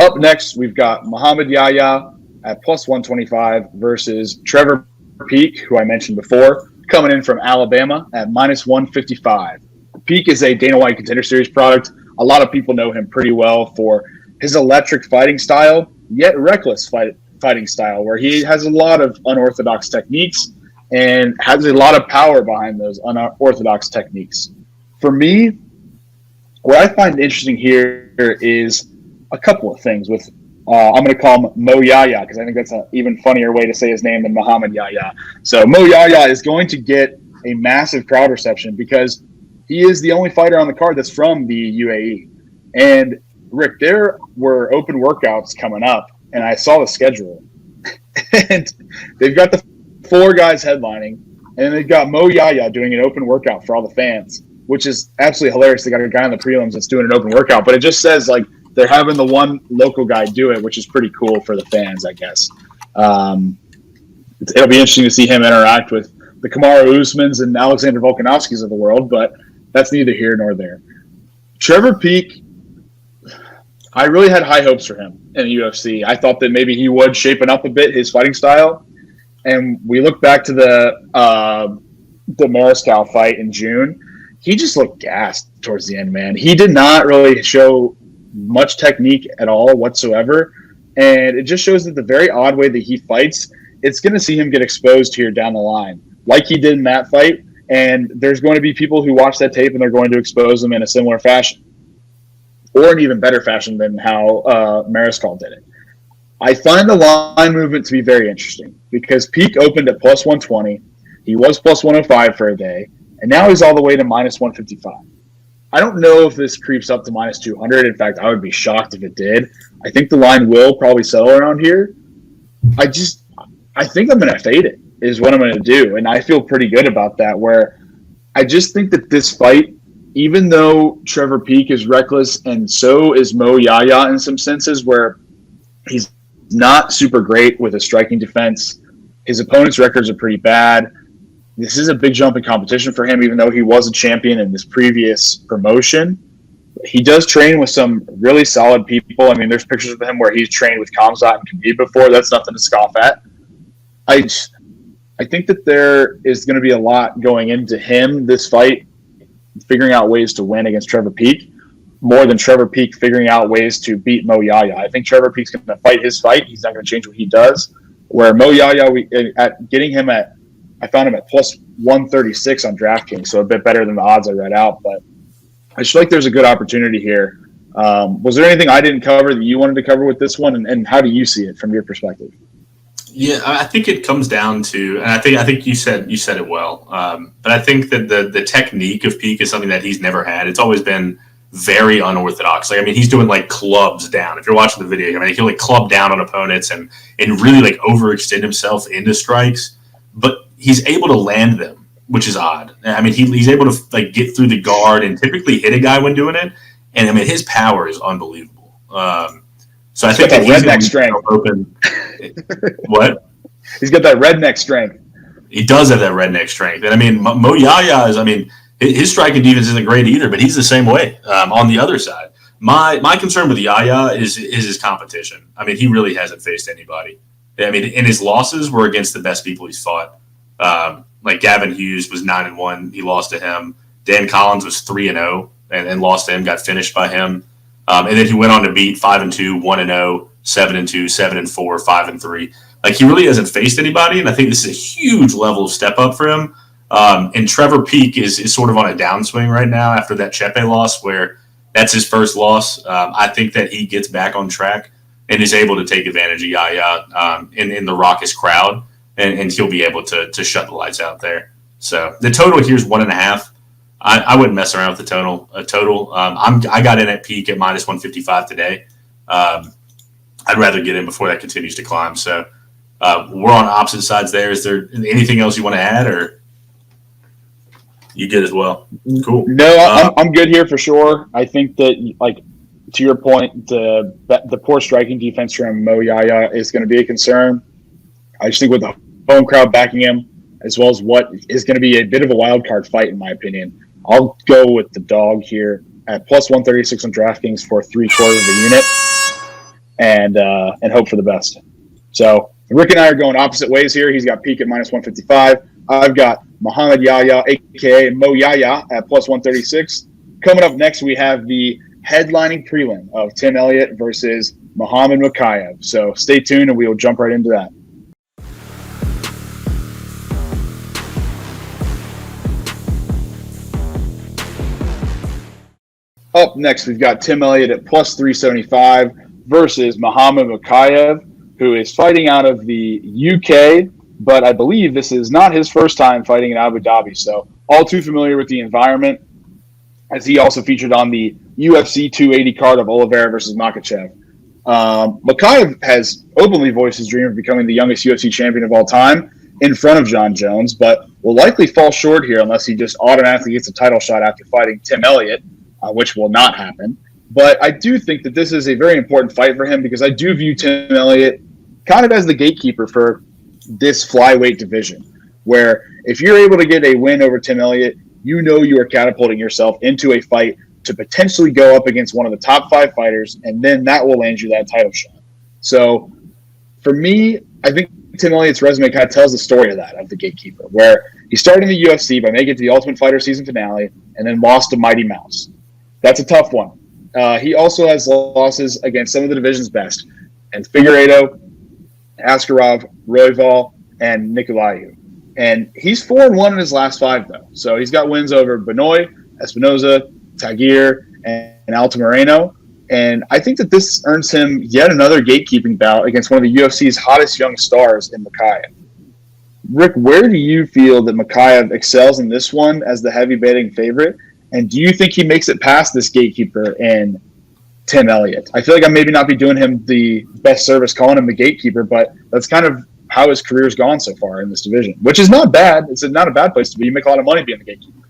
Up next, we've got Muhammad Yahya at plus 125 versus Trevor Peek, who I mentioned before, coming in from Alabama at minus 155. Peek is a Dana White Contender Series product. A lot of people know him pretty well for his electric fighting style, yet reckless fighting style, where he has a lot of unorthodox techniques and has a lot of power behind those unorthodox techniques. For me, what I find interesting here is a couple of things with I'm going to call him Mo Yahya, because I think that's an even funnier way to say his name than Muhammad Yahya. So Mo Yahya is going to get a massive crowd reception because he is the only fighter on the card that's from the UAE. And Rick, there were open workouts coming up, and I saw the schedule. And they've got the 4 guys headlining, and they've got Mo Yahya doing an open workout for all the fans, which is absolutely hilarious. They got a guy on the prelims that's doing an open workout, but it just says, like, they're having the one local guy do it, which is pretty cool for the fans, I guess. It'll be interesting to see him interact with the Kamaru Usmans and Alexander Volkanovskis of the world, but that's neither here nor there. Trevor Peek, I really had high hopes for him in the UFC. I thought that maybe he would shapen up a bit his fighting style. And we look back to the Mariscal fight in June, he just looked gassed towards the end, man. He did not really show much technique at all whatsoever. And it just shows that the very odd way that he fights, it's going to see him get exposed here down the line, like he did in that fight. And there's going to be people who watch that tape and they're going to expose him in a similar fashion, or an even better fashion than how Mariscal did it. I find the line movement to be very interesting because Peak opened at plus 120. He was plus 105 for a day, and now he's all the way to minus 155. I don't know if this creeps up to minus 200. In fact, I would be shocked if it did. I think the line will probably settle around here. I think I'm going to fade it is what I'm going to do, and I feel pretty good about that, where I just think that this fight, even though Trevor Peak is reckless and so is Mo Yahya in some senses, where he's not super great with a striking defense. His opponent's records are pretty bad. This is a big jump in competition for him, even though he was a champion in this previous promotion. He does train with some really solid people. I mean, there's pictures of him where he's trained with Khamzat and Khabib before. That's nothing to scoff at. I think that there is going to be a lot going into him this fight, figuring out ways to win against Trevor Peak, more than Trevor Peak figuring out ways to beat Mo Yahya. I think Trevor Peak's going to fight his fight. He's not going to change what he does. Where Mo Yahya, I found him at plus 136 on DraftKings, so a bit better than the odds I read out. But I just feel like there's a good opportunity here. Was there anything I didn't cover that you wanted to cover with this one, and how do you see it from your perspective? Yeah, I think it comes down to, and I think you said it well. But I think that the technique of Peak is something that he's never had. It's always been very unorthodox. Like, I mean, he's doing like clubs down. If you're watching the video, I mean, he'll like club down on opponents and really like overextend himself into strikes, but he's able to land them, which is odd. I mean, he's able to like get through the guard and typically hit a guy when doing it. And I mean, his power is unbelievable. So I think that he's redneck strength. Open. What? He's got that redneck strength. He does have that redneck strength. And I mean, Mo Yahya is, I mean, his striking defense isn't great either, but he's the same way on the other side. My concern with Yahya is his competition. I mean, he really hasn't faced anybody. I mean, and his losses were against the best people he's fought. Like Gavin Hughes was 9-1. He lost to him. Dan Collins was 3-0 and lost to him, got finished by him. And then he went on to beat 5-2, 1-0, 7-2, 7-4, 5-3. Like, he really hasn't faced anybody, and I think this is a huge level of step up for him. And Trevor Peak is sort of on a downswing right now after that Chepe loss, where that's his first loss. I think that he gets back on track and is able to take advantage of Yahya in the raucous crowd, and he'll be able to shut the lights out there. So the total here is 1.5. I wouldn't mess around with the total. I got in at Peak at minus 155 today. I'd rather get in before that continues to climb. So we're on opposite sides there. Is there anything else you want to add, or you good as well? Cool. No, I'm good here for sure. I think that, like, to your point, the poor striking defense from Mo Yahya is going to be a concern. I just think with the home crowd backing him, as well as what is going to be a bit of a wild card fight, in my opinion, I'll go with the dog here at plus 136 on DraftKings for 3/4 of the unit, and hope for the best. So Rick and I are going opposite ways here. He's got Peak at minus 155. I've got Muhammad Yahya, a.k.a. Mo Yahya, at plus 136. Coming up next, we have the headlining prelim of Tim Elliott versus Mohammad Mokaev. So stay tuned, and we will jump right into that. Up next, we've got Tim Elliott at plus 375 versus Mohammad Mokaev, who is fighting out of the UK, but I believe this is not his first time fighting in Abu Dhabi, so all too familiar with the environment, as he also featured on the UFC 280 card of Oliveira versus Makhachev. Mokaev has openly voiced his dream of becoming the youngest UFC champion of all time in front of Jon Jones, but will likely fall short here unless he just automatically gets a title shot after fighting Tim Elliott, which will not happen. But I do think that this is a very important fight for him because I do view Tim Elliott kind of as the gatekeeper for this flyweight division, where if you're able to get a win over Tim Elliott, you know you are catapulting yourself into a fight to potentially go up against one of the top 5 fighters, and then that will land you that title shot. So for me, I think Tim Elliott's resume kind of tells the story of that, of the gatekeeper, where He started in the UFC by making it to the Ultimate Fighter season finale and then lost to Mighty Mouse. That's a tough one. He also has losses against some of the division's best, and Figueiredo, Aliskerov, Royval, and Nicolaiu. And he's 4-1 in his last 5, though. So he's got wins over Benoit, Espinoza, Tagir, and Alto Moreno. And I think that this earns him yet another gatekeeping bout against one of the UFC's hottest young stars in Mokaev. Rick, where do you feel that Mokaev excels in this one as the heavy betting favorite? And do you think he makes it past this gatekeeper in Tim Elliott? I feel like I maybe not be doing him the best service calling him the gatekeeper, but that's kind of how his career's gone so far in this division, which is not bad. It's not a bad place to be. You make a lot of money being the gatekeeper.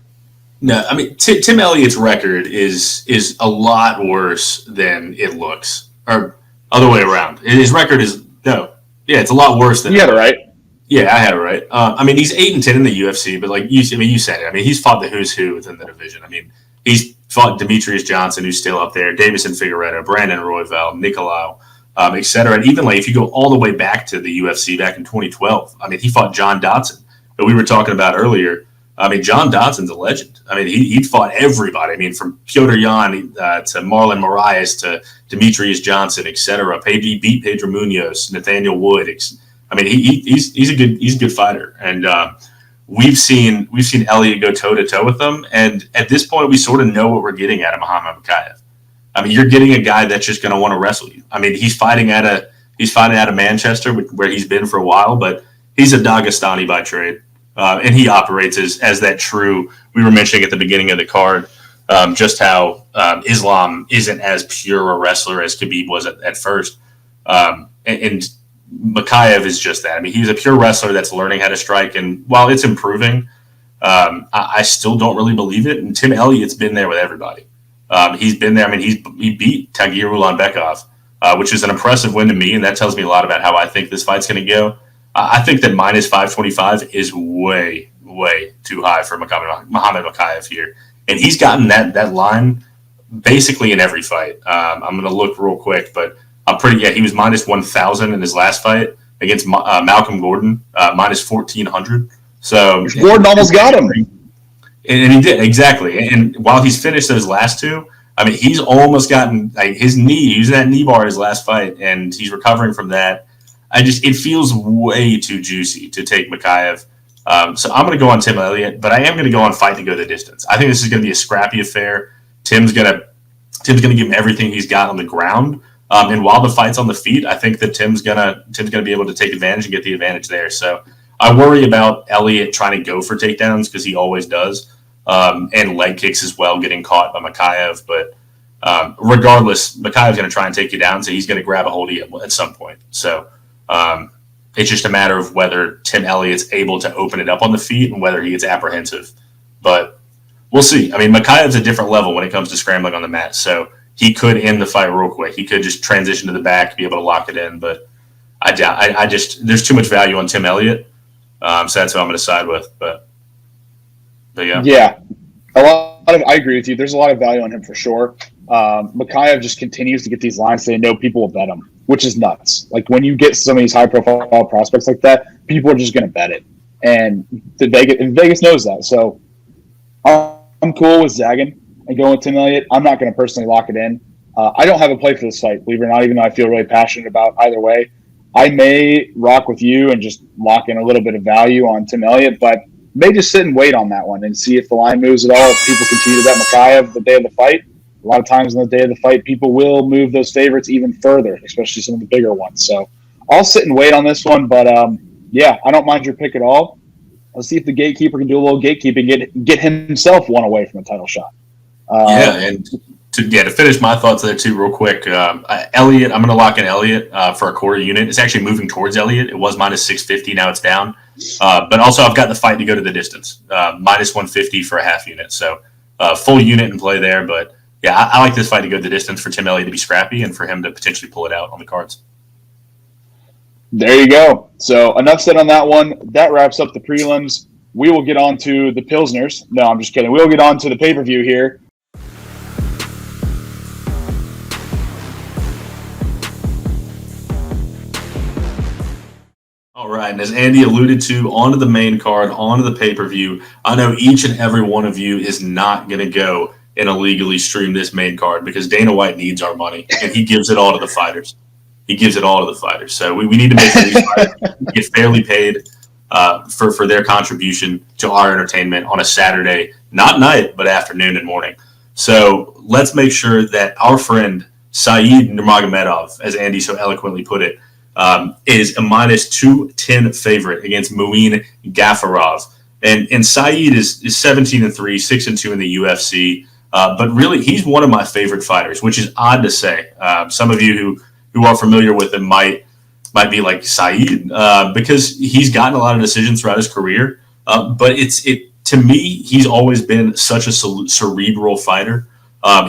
No, I mean, Tim Elliott's record is a lot worse than it looks, or other way around. His record is it's a lot worse than you had it right. Yeah, I had it right. I mean, he's 8-10 in the UFC, but like you said it. I mean, he's fought the who's who within the division. I mean, he's fought Demetrius Johnson, who's still up there, Davison Figueiredo, Brandon Royval, Nicolau, et cetera. And even like if you go all the way back to the UFC back in 2012, I mean, he fought John Dodson, that we were talking about earlier. I mean, John Dodson's a legend. I mean, he fought everybody. I mean, from Piotr Jan to Marlon Moraes to Demetrius Johnson, et cetera. He beat Pedro Munoz, Nathaniel Wood. I mean, he's a good fighter, and we've seen Elliot go toe to toe with him. And at this point, we sort of know what we're getting at Muhammad Mokaev. I mean, you're getting a guy that's just going to want to wrestle you. I mean, he's fighting out of Manchester, where he's been for a while, but he's a Dagestani by trade. And he operates as that true. We were mentioning at the beginning of the card just how Islam isn't as pure a wrestler as Khabib was at first. And Mokaev is just that. I mean, he's a pure wrestler that's learning how to strike. And while it's improving, I still don't really believe it. And Tim Elliott's been there with everybody. He's been there. I mean, he beat Tagir Ulanbekov, which is an impressive win to me. And that tells me a lot about how I think this fight's going to go. I think that minus 525 is way, way too high for Muhammad Mokaev here. And he's gotten that line basically in every fight. I'm going to look real quick, but he was minus 1,000 in his last fight against Malcolm Gordon, minus 1,400. So Gordon almost got him. And he did, exactly. And while he's finished those last two, I mean, he's almost gotten his knee, using that knee bar in his last fight, and he's recovering from that. It feels way too juicy to take Mokaev. So I'm going to go on Tim Elliott, but I am going to go on fight to go the distance. I think this is going to be a scrappy affair. Tim's going to give him everything he's got on the ground. And while the fight's on the feet, I think that Tim's going to be able to take advantage and get the advantage there. So I worry about Elliott trying to go for takedowns because he always does, and leg kicks as well, getting caught by Mokaev. But regardless, Mokaev's going to try and take you down, so he's going to grab a hold of you at some point. So it's just a matter of whether Tim Elliott's able to open it up on the feet and whether he gets apprehensive. But we'll see. I mean, Mokaev's a different level when it comes to scrambling on the mat, so he could end the fight real quick. He could just transition to the back, be able to lock it in. But I doubt. There's too much value on Tim Elliott, so that's who I'm going to side with. But yeah. Yeah, I agree with you. There's a lot of value on him for sure. Mokaev just continues to get these lines saying no, people will bet him, which is nuts. Like when you get some of these high-profile prospects like that, people are just going to bet it, and Vegas knows that. So I'm cool with zagging and going with Tim Elliott. I'm not going to personally lock it in. I don't have a play for this fight, believe it or not, even though I feel really passionate about either way. I may rock with you and just lock in a little bit of value on Tim Elliott, but may just sit and wait on that one and see if the line moves at all. If people continue to bet Mokaev the day of the fight, a lot of times on the day of the fight, people will move those favorites even further, especially some of the bigger ones. So I'll sit and wait on this one, but yeah, I don't mind your pick at all. Let's see if the gatekeeper can do a little gatekeeping, get himself one away from a title shot. And to finish my thoughts there too, real quick, Elliott, I'm going to lock in Elliott for a quarter unit. It's actually moving towards Elliott. It was minus 650, now it's down. But also I've got the fight to go to the distance, minus 150 for a half unit. So full unit in play there, but yeah, I like this fight to go the distance for Tim Elliott to be scrappy and for him to potentially pull it out on the cards. There you go. So enough said on that one. That wraps up the prelims. We will get on to the Pilsners. No, I'm just kidding. We'll get on to the pay-per-view here. All right, and as Andy alluded to, onto the main card, onto the pay-per-view. I know each and every one of you is not going to go and illegally stream this main card because Dana White needs our money, and he gives it all to the fighters. He gives it all to the fighters. So we need to make sure these fighters get fairly paid for their contribution to our entertainment on a Saturday, not night, but afternoon and morning. So let's make sure that our friend Saeed Nurmagomedov, as Andy so eloquently put it, is a minus 210 favorite against Muin Gafurov. And Saeed is 17-3, 6-2 in the UFC. But really, he's one of my favorite fighters, which is odd to say. Some of you who are familiar with him might be like Saeed because he's gotten a lot of decisions throughout his career. But to me, he's always been such a cerebral fighter.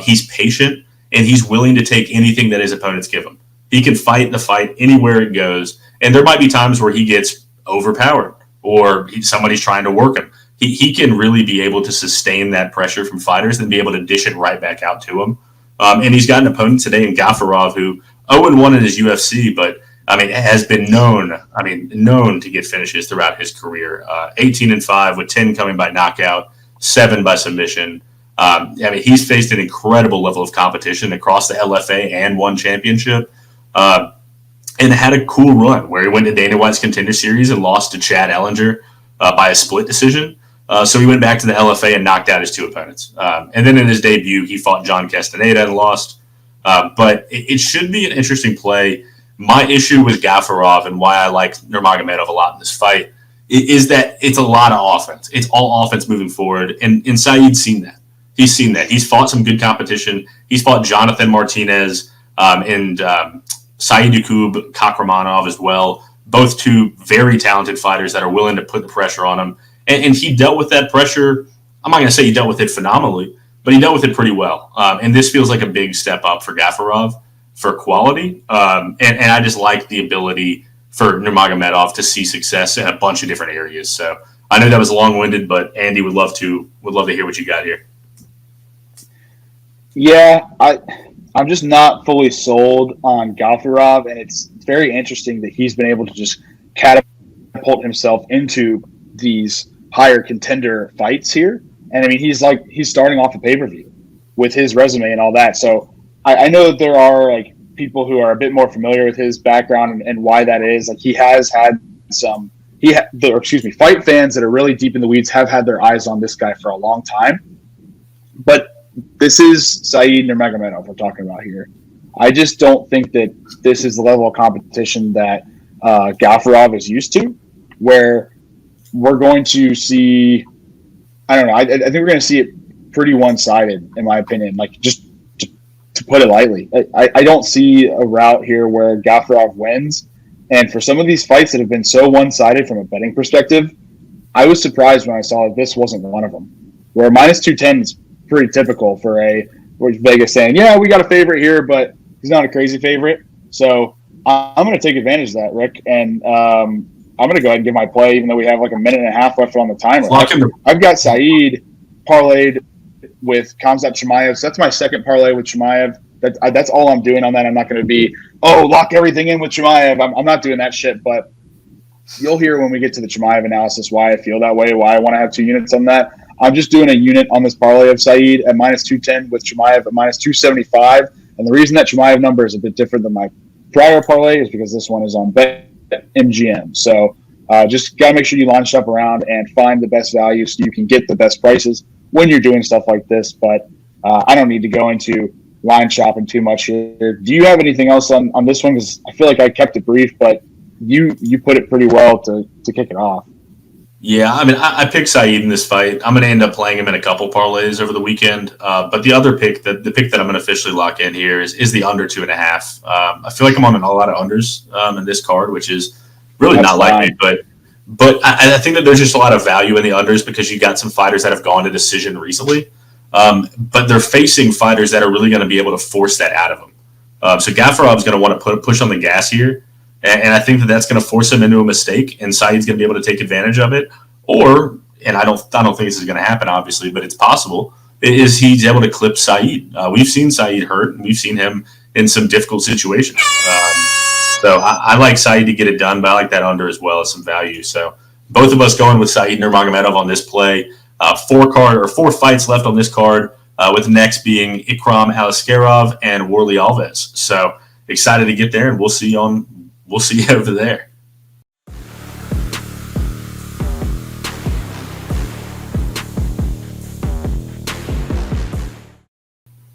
He's patient, and he's willing to take anything that his opponents give him. He can fight the fight anywhere it goes. And there might be times where he gets overpowered or somebody's trying to work him. He can really be able to sustain that pressure from fighters and be able to dish it right back out to him. And he's got an opponent today in Gafurov who 0-1 in his UFC, but has been known to get finishes throughout his career. 18-5 with 10 coming by knockout, 7 by submission. He's faced an incredible level of competition across the LFA and one championship. And had a cool run where he went to Dana White's Contender Series and lost to Chad Ellinger by a split decision. So he went back to the LFA and knocked out his 2 opponents. And then in his debut, he fought John Castaneda and lost. But it should be an interesting play. My issue with Gafurov and why I like Nurmagomedov a lot in this fight is that it's a lot of offense. It's all offense moving forward. And Saeed's seen that. He's seen that. He's fought some good competition. He's fought Jonathan Martinez and Saeed Yakub Kakramanov as well. Both 2 very talented fighters that are willing to put the pressure on him. And he dealt with that pressure. I'm not going to say he dealt with it phenomenally, but he dealt with it pretty well. And this feels like a big step up for Gafurov for quality. And I just like the ability for Nurmagomedov to see success in a bunch of different areas. So I know that was long-winded, but Andy would love to hear what you got here. Yeah, I'm just not fully sold on Gafurov, and it's very interesting that he's been able to just catapult himself into these higher contender fights here. And he's starting off a pay-per-view with his resume and all that. So I know that there are people who are a bit more familiar with his background and why that is. He has had fight fans that are really deep in the weeds have had their eyes on this guy for a long time. But this is Saeed Nurmagomedov we're talking about here. I just don't think that this is the level of competition that Gafurov is used to, where we're going to see, I don't know, I think we're going to see it pretty one-sided, in my opinion, just to put it lightly. I don't see a route here where Gafurov wins. And for some of these fights that have been so one-sided from a betting perspective, I was surprised when I saw that this wasn't one of them, where minus 210 is pretty typical for Vegas saying, yeah, we got a favorite here, but he's not a crazy favorite. So I'm going to take advantage of that, Rick, and I'm going to go ahead and give my play, even though we have a minute and a half left on the timer. I've got Saeed parlayed with Khamzat Chimaev, so that's my second parlay with Chimaev. That's all I'm doing on that. I'm not going to be, lock everything in with Chimaev. I'm not doing that shit, but you'll hear when we get to the Chimaev analysis why I feel that way, why I want to have 2 units on that. I'm just doing a unit on this parlay of Saeed at minus 210 with Chimaev at minus 275. And the reason that Chimaev number is a bit different than my prior parlay is because this one is on BetMGM. So just got to make sure you line stuff around and find the best value so you can get the best prices when you're doing stuff like this. But I don't need to go into line shopping too much here. Do you have anything else on this one? Because I feel like I kept it brief, but you put it pretty well to kick it off. Yeah, I picked Saeed in this fight. I'm going to end up playing him in a couple parlays over the weekend. But the other pick, the pick that I'm going to officially lock in here is the under 2.5. I feel like I'm on a lot of unders in this card, which is really not like me. But I think that there's just a lot of value in the unders because you got some fighters that have gone to decision recently. But they're facing fighters that are really going to be able to force that out of them. So Gafurov's going to want to push on the gas here. And I think that that's going to force him into a mistake, and Saeed's going to be able to take advantage of it. Or, and I don't think this is going to happen, obviously, but it's possible, is he's able to clip Saeed. We've seen Saeed hurt, and we've seen him in some difficult situations. So I like Saeed to get it done, but I like that under as well as some value. So both of us going with Saeed Nurmagomedov on this play. 4 fights left on this card, with the next being Ikram, Aliskerov, and Warlley Alves. So excited to get there, and we'll see you over there.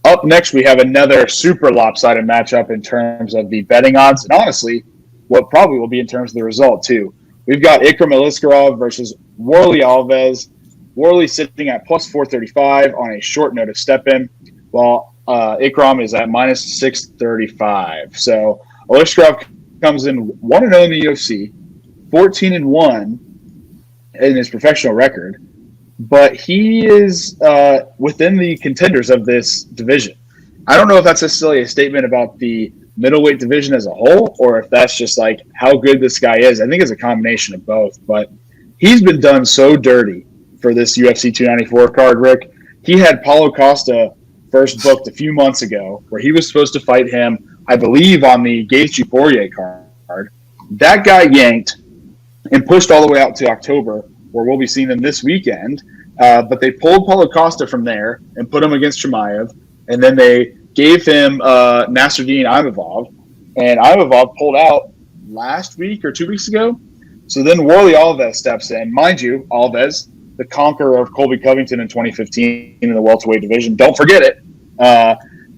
Up next, we have another super lopsided matchup in terms of the betting odds, and honestly, what probably will be in terms of the result, too. We've got Ikram Aliskerov versus Warlley Alves. Warlley sitting at plus 435 on a short notice step-in, while Ikram is at minus 635. So Aliskerov comes in 1-0 in the UFC, 14-1 in his professional record. But he is within the contenders of this division. I don't know if that's necessarily a statement about the middleweight division as a whole, or if that's just like how good this guy is. I think it's a combination of both. But he's been done so dirty for this UFC 294 card, Rick. He had Paulo Costa first booked a few months ago, where he was supposed to fight him, I believe, on the Gaethje-Poirier card. That guy yanked and pushed all the way out to October, where we'll be seeing them this weekend. But they pulled Paulo Costa from there and put him against Chimaev. And then they gave him Nasruddin Imavov. And Imavov pulled out last week or 2 weeks ago. So then Warlley Alves steps in. Mind you, Alves, the conqueror of Colby Covington in 2015 in the welterweight division. Don't forget it.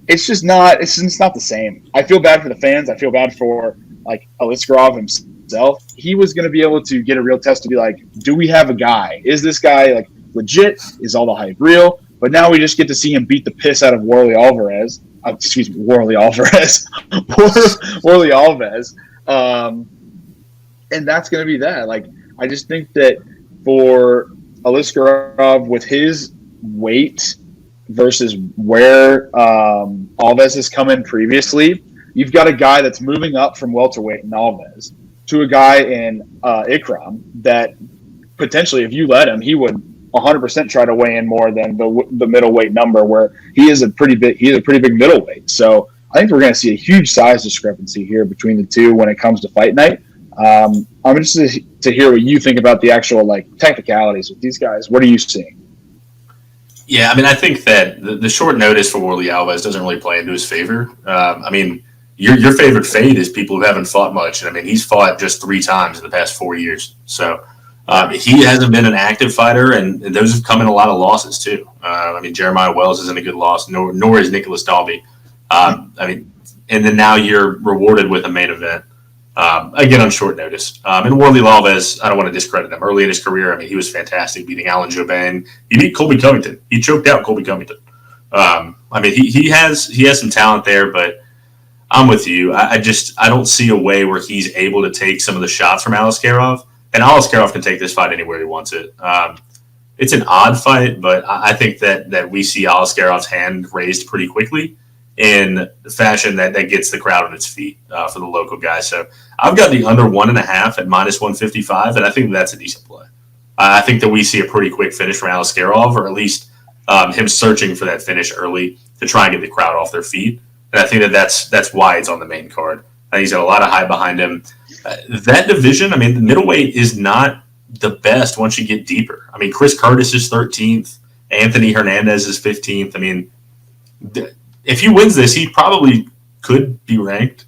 It's just not the same. I feel bad for the fans. I feel bad for like Aliskerov himself. He was going to be able to get a real test to be like, do we have a guy? Is this guy like legit? Is all the hype real? But now we just get to see him beat the piss out of Warlley Alves. Warlley Alves. And that's going to be that. Like, I just think that for Aliskerov, with his weight versus where Alves has come in previously, you've got a guy that's moving up from welterweight in Alves to a guy in Ikram that potentially, if you let him, he would 100% try to weigh in more than the middleweight number, where he is a pretty big middleweight. So I think we're going to see a huge size discrepancy here between the two when it comes to fight night. I'm interested to hear what you think about the actual like technicalities with these guys. What are you seeing? Yeah, I mean, I think that the short notice for Warlley Alves doesn't really play into his favor. I mean, your favorite fade is people who haven't fought much. And I mean, he's fought just 3 times in the past 4 years. So he hasn't been an active fighter, and those have come in a lot of losses too. I mean, Jeremiah Wells isn't a good loss, nor is Nicholas Dalby. I mean, and then now you're rewarded with a main event. Again, on short notice. And Warlley Alves, I don't want to discredit him. Early in his career, I mean, he was fantastic, beating Alan Jouban. He beat Colby Covington. He choked out Colby Covington. I mean, he has some talent there, but I'm with you. I don't see a way where he's able to take some of the shots from Aliskerov. And Aliskerov can take this fight anywhere he wants it. It's an odd fight, but I think that we see Aliskerov's hand raised pretty quickly in fashion that gets the crowd on its feet for the local guys. So I've got the under 1.5 at minus 155, and I think that's a decent play. I think that we see a pretty quick finish from Aliskerov, or at least him searching for that finish early to try and get the crowd off their feet. And I think that's why it's on the main card. I think he's got a lot of hype behind him. That division, I mean, the middleweight is not the best once you get deeper. I mean, Chris Curtis is 13th. Anthony Hernandez is 15th. I mean, if he wins this, he probably could be ranked.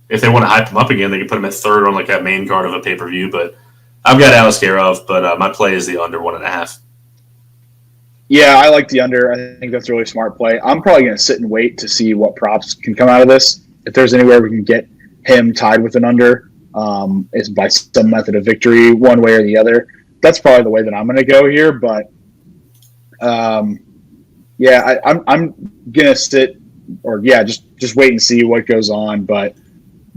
If they want to hype him up again, they could put him at 3rd on like that main card of a pay-per-view. But I've got Aliskerov, but my play is the under 1.5. Yeah, I like the under. I think that's a really smart play. I'm probably going to sit and wait to see what props can come out of this. If there's anywhere we can get him tied with an under, is by some method of victory, one way or the other. That's probably the way that I'm going to go here. But yeah, I'm gonna sit, or yeah, just wait and see what goes on. But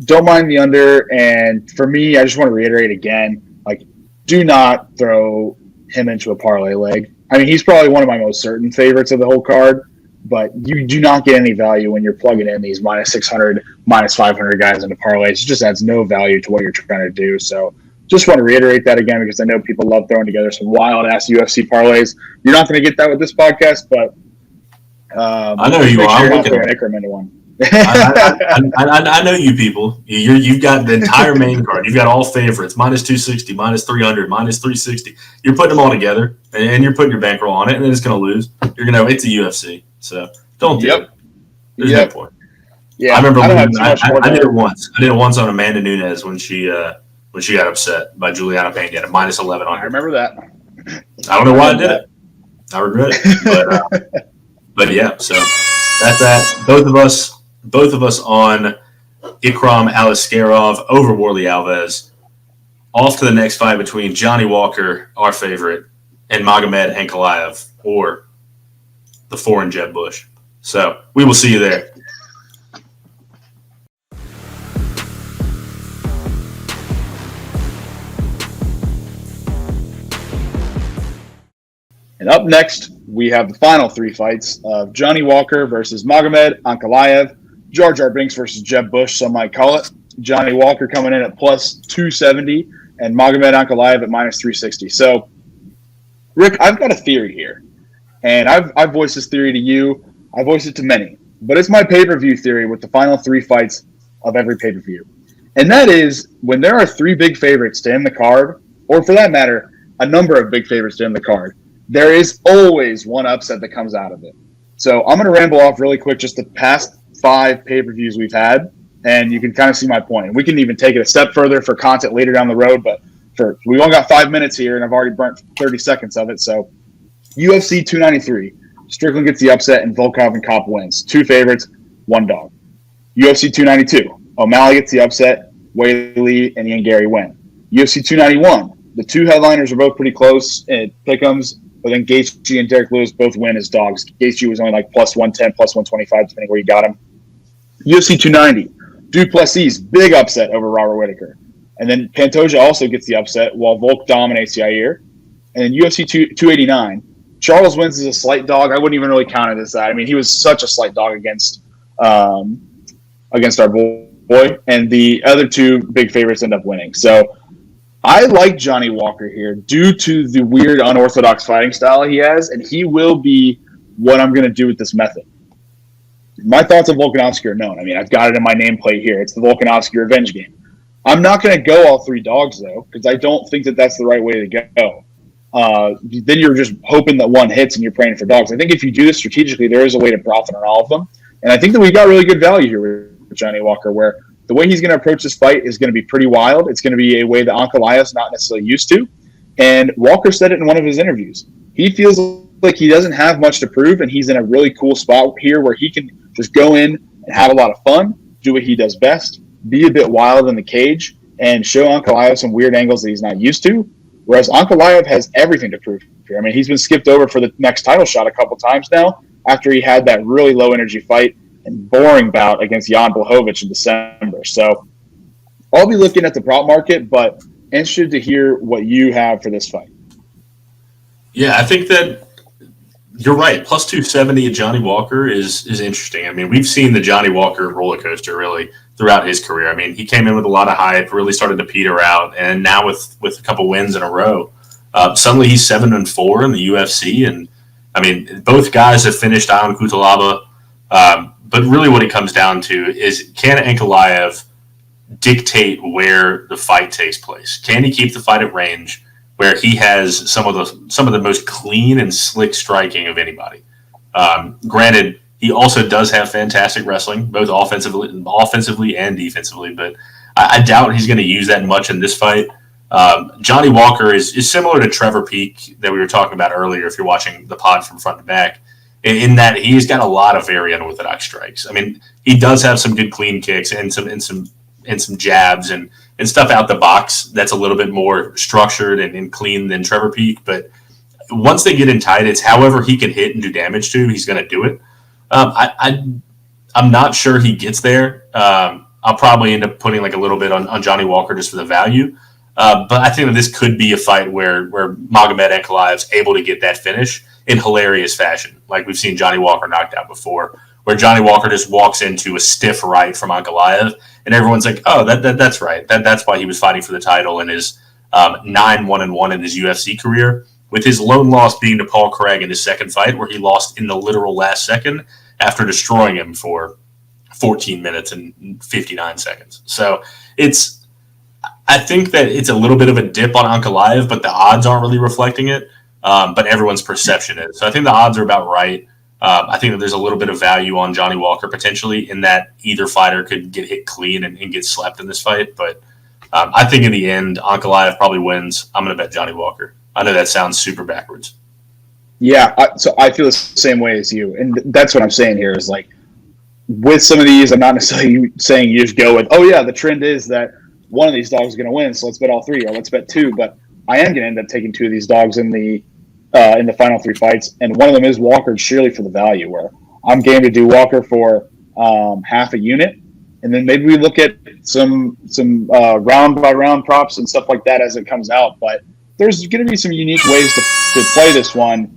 don't mind the under. And for me, I just want to reiterate again, like, do not throw him into a parlay leg. I mean, he's probably one of my most certain favorites of the whole card, but you do not get any value when you're plugging in these minus 600, minus 500 guys into parlays. It just adds no value to what you're trying to do. So just want to reiterate that again, because I know people love throwing together some wild-ass UFC parlays. You're not going to get that with this podcast, but I know you are. I'm throwing Ikram into one. I know you people. You've got the entire main card. You've got all favorites, minus 260, minus 300, minus 360. You're putting them all together, and you're putting your bankroll on it, and then it's going to lose. You're going to. It's a UFC, so don't do it. There's no point. Yeah, I remember I did it once. I did it once on Amanda Nunes when she got upset by Juliana Pena at minus 11 on her. I remember that. I don't know why I did it. I regret it, but yeah. So that's that. Both of us on Ikram Aliskerov over Warlley Alves. Off to the next fight between Johnny Walker, our favorite, and Magomed Ankalaev, or the foreign Jeb Bush. So we will see you there. And up next, we have the final three fights of Johnny Walker versus Magomed Ankalaev, Jar Jar Binks versus Jeb Bush, some might call it. Johnny Walker coming in at plus 270 and Magomed Ankalaev at minus 360. So, Rick, I've got a theory here. And I've voiced this theory to you. I voiced it to many. But it's my pay-per-view theory with the final three fights of every pay-per-view. And that is, when there are three big favorites to end the card, or for that matter, a number of big favorites to end the card, there is always one upset that comes out of it. So I'm going to ramble off really quick just the past 5 pay-per-views we've had, and you can kind of see my point. And we can even take it a step further for content later down the road, but we only got 5 minutes here, and I've already burnt 30 seconds of it. So UFC 293, Strickland gets the upset, and Volkov and Kopp wins. 2 favorites, 1 dog. UFC 292, O'Malley gets the upset, Warlley and Ian Gary win. UFC 291, the 2 headliners are both pretty close in pick'ems, but then Gaethje and Derek Lewis both win as dogs. Gaethje was only like plus 110, plus 125, depending where you got him. UFC 290, Duplessis, big upset over Robert Whittaker. And then Pantoja also gets the upset while Volk dominates Yair. And then UFC 289, Charles wins as a slight dog. I wouldn't even really count it as that. I mean, he was such a slight dog against our boy. And the other 2 big favorites end up winning. So I like Johnny Walker here due to the weird, unorthodox fighting style he has, and he will be what I'm going to do with this method. My thoughts on Volkanovski are known. I mean, I've got it in my nameplate here. It's the Volkanovski revenge game. I'm not going to go all 3 dogs, though, because I don't think that that's the right way to go. Then you're just hoping that one hits and you're praying for dogs. I think if you do this strategically, there is a way to profit on all of them. And I think that we've got really good value here with Johnny Walker, where the way he's going to approach this fight is going to be pretty wild. It's going to be a way that Ankalaev's not necessarily used to. And Walker said it in one of his interviews. He feels like he doesn't have much to prove, and he's in a really cool spot here where he can just go in and have a lot of fun, do what he does best, be a bit wild in the cage, and show Ankalaev some weird angles that he's not used to. Whereas Ankalaev has everything to prove here. I mean, he's been skipped over for the next title shot a couple times now after he had that really low-energy fight and boring bout against Jan Blachowicz in December. So I'll be looking at the prop market, but interested to hear what you have for this fight. Yeah, I think that you're right. Plus 270 at Johnny Walker is interesting. I mean, we've seen the Johnny Walker roller coaster really throughout his career. I mean, he came in with a lot of hype, really started to peter out, and now with a couple wins in a row, suddenly he's 7-4 in the UFC. And I mean, both guys have finished Ion Cutelaba. But really what it comes down to is, can Ankalaev dictate where the fight takes place? Can he keep the fight at range where he has some of the most clean and slick striking of anybody? Granted, he also does have fantastic wrestling, both offensively and defensively, but I doubt he's going to use that much in this fight. Johnny Walker is similar to Trevor Peak that we were talking about earlier, if you're watching the pod from front to back, in that he's got a lot of very unorthodox strikes. I mean, he does have some good clean kicks and some jabs and stuff out the box that's a little bit more structured and clean than Trevor Peak. But once they get in tight, it's however he can hit and do damage to, he's going to do it. I'm not sure he gets there. I'll probably end up putting like a little bit on Johnny Walker just for the value. But I think that this could be a fight where Magomed Ankalaev's able to get that finish in hilarious fashion, like we've seen Johnny Walker knocked out before, where Johnny Walker just walks into a stiff right from Ankalaev, and everyone's like, "Oh, that's right. That's why he was fighting for the title in his 9-1-1 in his UFC career." With his lone loss being to Paul Craig in his second fight, where he lost in the literal last second after destroying him for 14 minutes and 59 seconds. So I think that it's a little bit of a dip on Ankalaev, but the odds aren't really reflecting it. But everyone's perception is. So I think the odds are about right. I think that there's a little bit of value on Johnny Walker potentially in that either fighter could get hit clean and get slapped in this fight. But I think in the end, Ankalaev probably wins. I'm going to bet Johnny Walker. I know that sounds super backwards. Yeah, so I feel the same way as you. And that's what I'm saying here is like with some of these, I'm not necessarily saying you just go with, oh, yeah, the trend is that one of these dogs is going to win, so let's bet all three or let's bet two. But I am going to end up taking two of these dogs in the final three fights, and one of them is Walker surely for the value, where I'm game to do Walker for half a unit, and then maybe we look at some round by round props and stuff like that as it comes out. But there's going to be some unique ways to play this one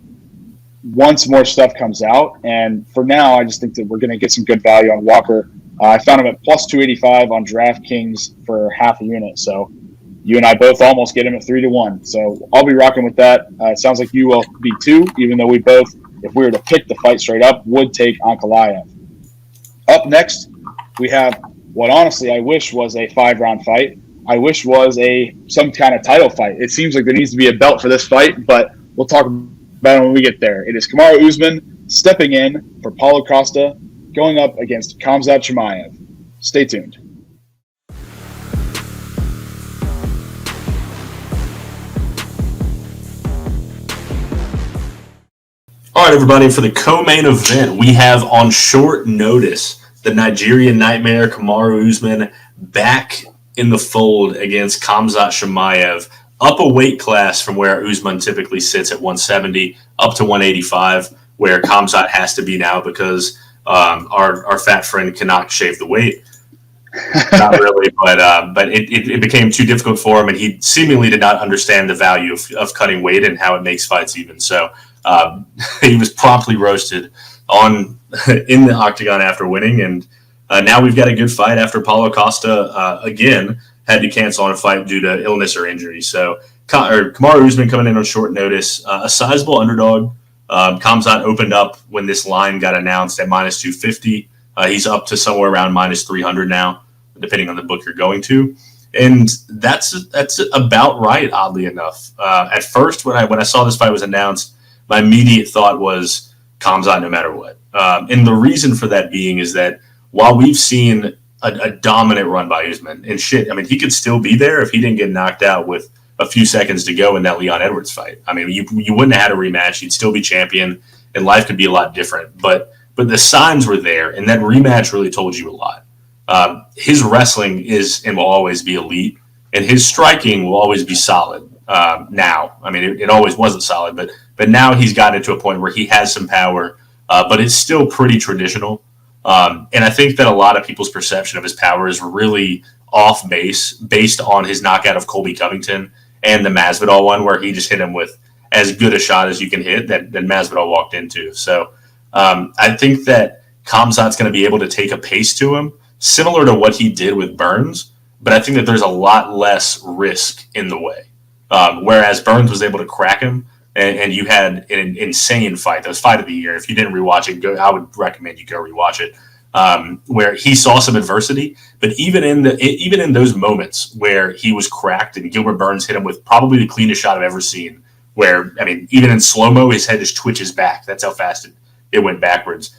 once more stuff comes out. And for now, I just think that we're going to get some good value on Walker. I found him at plus 285 on DraftKings for half a unit. So you and I both almost get him at 3-1. So I'll be rocking with that. It sounds like you will be too, even though we both, if we were to pick the fight straight up, would take Ankalaev. Up next, we have what honestly I wish was a 5-round fight. I wish was some kind of title fight. It seems like there needs to be a belt for this fight, but we'll talk about it when we get there. It is Kamaru Usman stepping in for Paulo Costa, going up against Khamzat Chimaev. Stay tuned. All right, everybody, for the co-main event, we have on short notice the Nigerian Nightmare Kamaru Usman back in the fold against Khamzat Chimaev, up a weight class from where Usman typically sits at 170 up to 185, where Khamzat has to be now because our fat friend cannot shave the weight. Not really, but it became too difficult for him, and he seemingly did not understand the value of cutting weight and how it makes fights even. So he was promptly roasted in the octagon after winning, and now we've got a good fight after Paulo Costa again had to cancel on a fight due to illness or injury. So Kamaru Usman coming in on short notice, a sizable underdog. Khamzat opened up when this line got announced at minus 250. He's up to somewhere around minus 300 now, depending on the book you're going to. And that's about right, oddly enough. At first, when I saw this fight was announced, my immediate thought was Khamzat no matter what. And the reason for that being is that while we've seen a dominant run by Usman, and shit, I mean, he could still be there if he didn't get knocked out with a few seconds to go in that Leon Edwards fight. I mean, you wouldn't have had a rematch. He'd still be champion, and life could be a lot different. But the signs were there, and that rematch really told you a lot. His wrestling is and will always be elite, and his striking will always be solid now. I mean, it always wasn't solid, but now he's gotten to a point where he has some power, but it's still pretty traditional. And I think that a lot of people's perception of his power is really off base based on his knockout of Colby Covington and the Masvidal one, where he just hit him with as good a shot as you can hit that Masvidal walked into. So I think that Khamzat's going to be able to take a pace to him, similar to what he did with Burns, but I think that there's a lot less risk in the way. Whereas Burns was able to crack him, and you had an insane fight. That was fight of the year. If you didn't rewatch it, I would recommend you go rewatch it. Where he saw some adversity, but even in those moments where he was cracked and Gilbert Burns hit him with probably the cleanest shot I've ever seen, where, I mean, even in slow-mo, his head just twitches back. That's how fast it went backwards.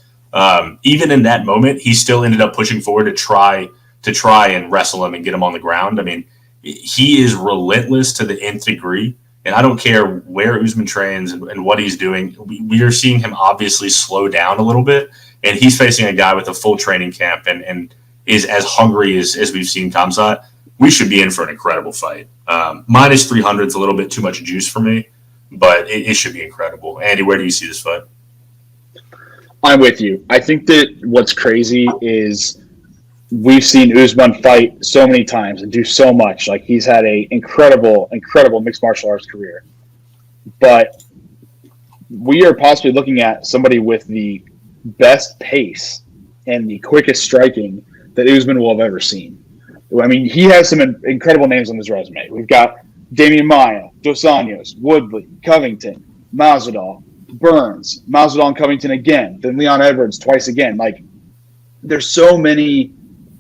Even in that moment, he still ended up pushing forward to try and wrestle him and get him on the ground. I mean, he is relentless to the nth degree, and I don't care where Usman trains and what he's doing. We are seeing him obviously slow down a little bit, and he's facing a guy with a full training camp and is as hungry as we've seen Khamzat. We should be in for an incredible fight. Minus 300 is a little bit too much juice for me, but it should be incredible. Andy, where do you see this fight? I'm with you. I think that what's crazy is we've seen Usman fight so many times and do so much. Like, he's had a incredible mixed martial arts career. But we are possibly looking at somebody with the best pace and the quickest striking that Usman will have ever seen. I mean, he has some incredible names on his resume. We've got Damian Maia, Dos Anjos, Woodley, Covington, Masvidal, Burns, Masvidal and Covington again, then Leon Edwards twice again. Like, there's so many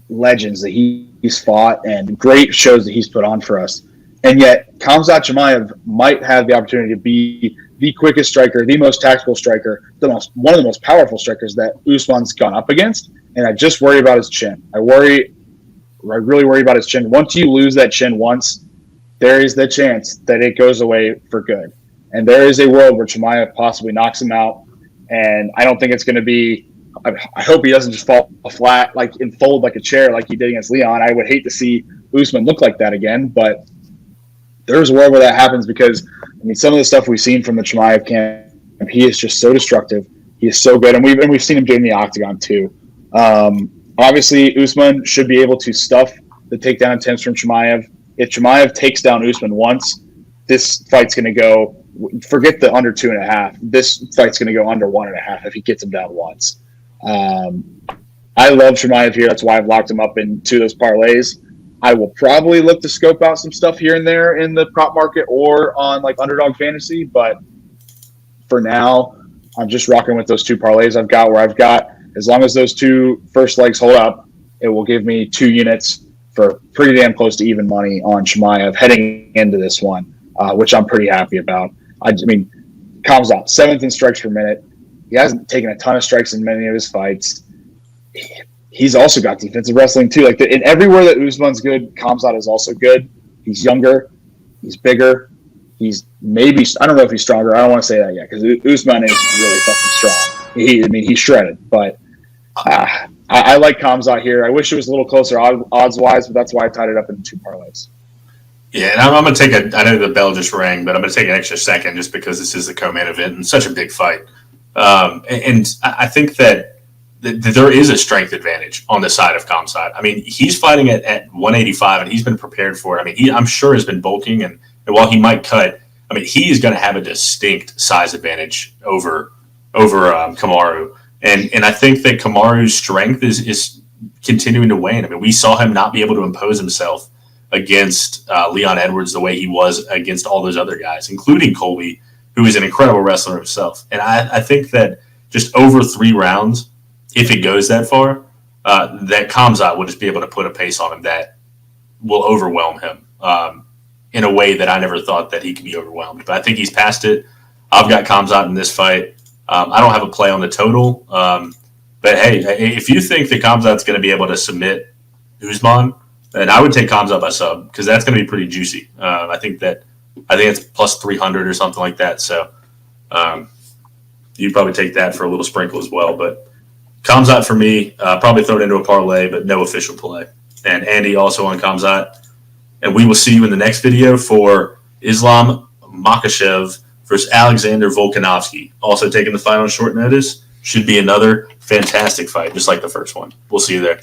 legends that he's fought and great shows that he's put on for us. And yet, Khamzat Chimaev might have the opportunity to be the quickest striker, the most tactical striker, one of the most powerful strikers that Usman's gone up against. And I just worry about his chin. I really worry about his chin. Once you lose that chin once, there is the chance that it goes away for good. And there is a world where Chimaev possibly knocks him out. And I don't think it's going to be – I hope he doesn't just fall flat and fold like a chair like he did against Leon. I would hate to see Usman look like that again. But there's a world where that happens because, some of the stuff we've seen from the Chimaev camp, he is just so destructive. He is so good. And we've seen him do in the octagon too. Obviously, Usman should be able to stuff the takedown attempts from Chimaev. If Chimaev takes down Usman once, this fight's going to go – forget the under 2.5. This fight's going to go under 1.5 if he gets him down once. I love Chimaev here. That's why I've locked him up in 2 of those parlays. I will probably look to scope out some stuff here and there in the prop market or on Underdog Fantasy. But for now, I'm just rocking with those 2 parlays I've got, as long as those 2 first legs hold up, it will give me 2 units for pretty damn close to even money on Chimaev heading into this one, which I'm pretty happy about. Khamzat, 7th in strikes per minute. He hasn't taken a ton of strikes in many of his fights. He's also got defensive wrestling too. In everywhere that Usman's good, Khamzat is also good. He's younger. He's bigger. He's maybe – I don't know if he's stronger. I don't want to say that yet because Usman is really fucking strong. He's shredded. But I like Khamzat here. I wish it was a little closer odds-wise, but that's why I tied it up into 2 parlays. Yeah, and I'm going to take I know the bell just rang, but I'm going to take an extra second just because this is the co-main event and such a big fight. And I think that there is a strength advantage on the side of Khamzat. He's fighting at 185, and he's been prepared for it. I'm sure has been bulking, and while he might cut, he is going to have a distinct size advantage over Kamaru. And I think that Kamaru's strength is continuing to wane. We saw him not be able to impose himself against Leon Edwards the way he was against all those other guys, including Colby, who is an incredible wrestler himself. And I think that just over 3 rounds, if it goes that far, that Khamzat will just be able to put a pace on him that will overwhelm him in a way that I never thought that he could be overwhelmed. But I think he's past it. I've got Khamzat in this fight. I don't have a play on the total. But, hey, if you think that Khamzat's going to be able to submit Usman, then I would take Khamzat by sub because that's going to be pretty juicy. I think it's plus 300 or something like that. So you'd probably take that for a little sprinkle as well. But Khamzat for me, probably throw it into a parlay, but no official play. And Andy also on Khamzat. And we will see you in the next video for Islam Makhachev versus Alexander Volkanovski. Also taking the fight on short notice. Should be another fantastic fight, just like the first one. We'll see you there.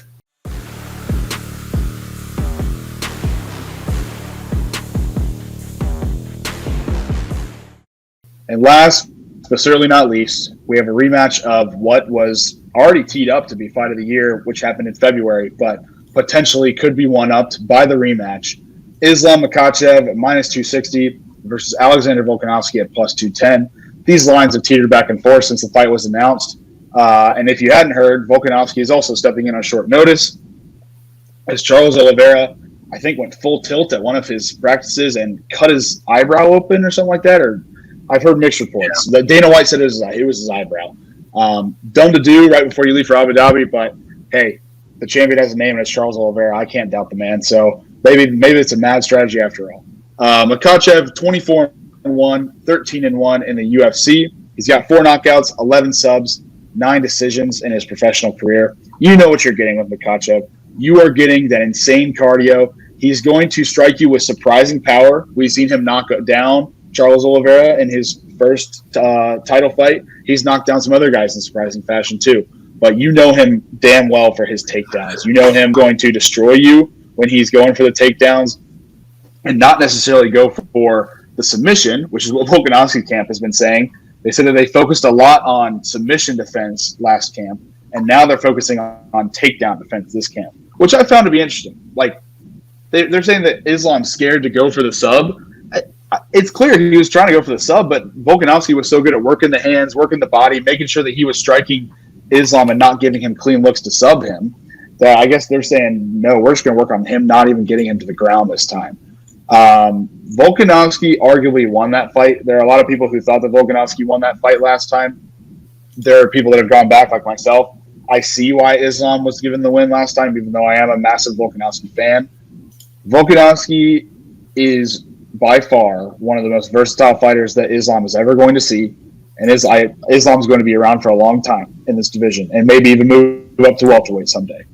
And last, but certainly not least, we have a rematch of what was already teed up to be Fight of the Year, which happened in February, but potentially could be one-upped by the rematch. Islam Makhachev at minus 260 versus Alexander Volkanovski at plus 210. These lines have teetered back and forth since the fight was announced. And if you hadn't heard, Volkanovski is also stepping in on short notice, as Charles Oliveira, I think, went full tilt at one of his practices and cut his eyebrow open or something like that, or I've heard mixed reports. Yeah. Dana White said it was his eyebrow. Dumb to do right before you leave for Abu Dhabi, but hey, the champion has a name and it's Charles Oliveira. I can't doubt the man. So maybe it's a mad strategy after all. Makhachev, 24-1, 13-1 in the UFC. He's got 4 knockouts, 11 subs, 9 decisions in his professional career. You know what you're getting with Makhachev. You are getting that insane cardio. He's going to strike you with surprising power. We've seen him knock down Charles Oliveira in his first title fight. He's knocked down some other guys in surprising fashion too. But you know him damn well for his takedowns. You know him going to destroy you when he's going for the takedowns and not necessarily go for the submission, which is what Volkanovski camp has been saying. They said that they focused a lot on submission defense last camp, and now they're focusing on takedown defense this camp, which I found to be interesting. Like, they're saying that Islam's scared to go for the sub. It's clear he was trying to go for the sub, but Volkanovski was so good at working the hands, working the body, making sure that he was striking Islam and not giving him clean looks to sub him, that I guess they're saying, no, we're just going to work on him not even getting him to the ground this time. Volkanovski arguably won that fight. There are a lot of people who thought that Volkanovski won that fight last time. There are people that have gone back, like myself. I see why Islam was given the win last time, even though I am a massive Volkanovski fan. Volkanovski is by far one of the most versatile fighters that Islam is ever going to see. And Islam's going to be around for a long time in this division and maybe even move up to welterweight someday.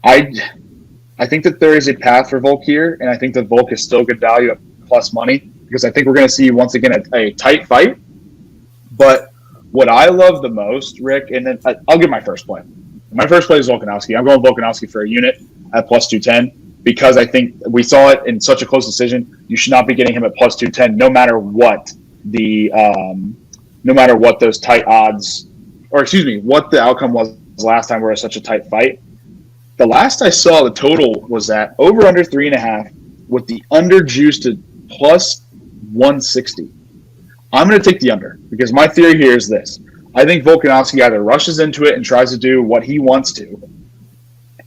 I think that there is a path for Volk here, and I think that Volk is still good value at plus money because I think we're going to see, once again, a tight fight. But what I love the most, Rick, and then I'll give my first play. My first play is Volkanovski. I'm going Volkanovski for a unit at plus 210 because I think we saw it in such a close decision. You should not be getting him at plus 210 no matter what those tight odds, or excuse me, what the outcome was last time where it was such a tight fight. The last I saw, the total was at over under 3.5 with the under juiced to plus 160. I'm going to take the under because my theory here is this. I think Volkanovski either rushes into it and tries to do what he wants to,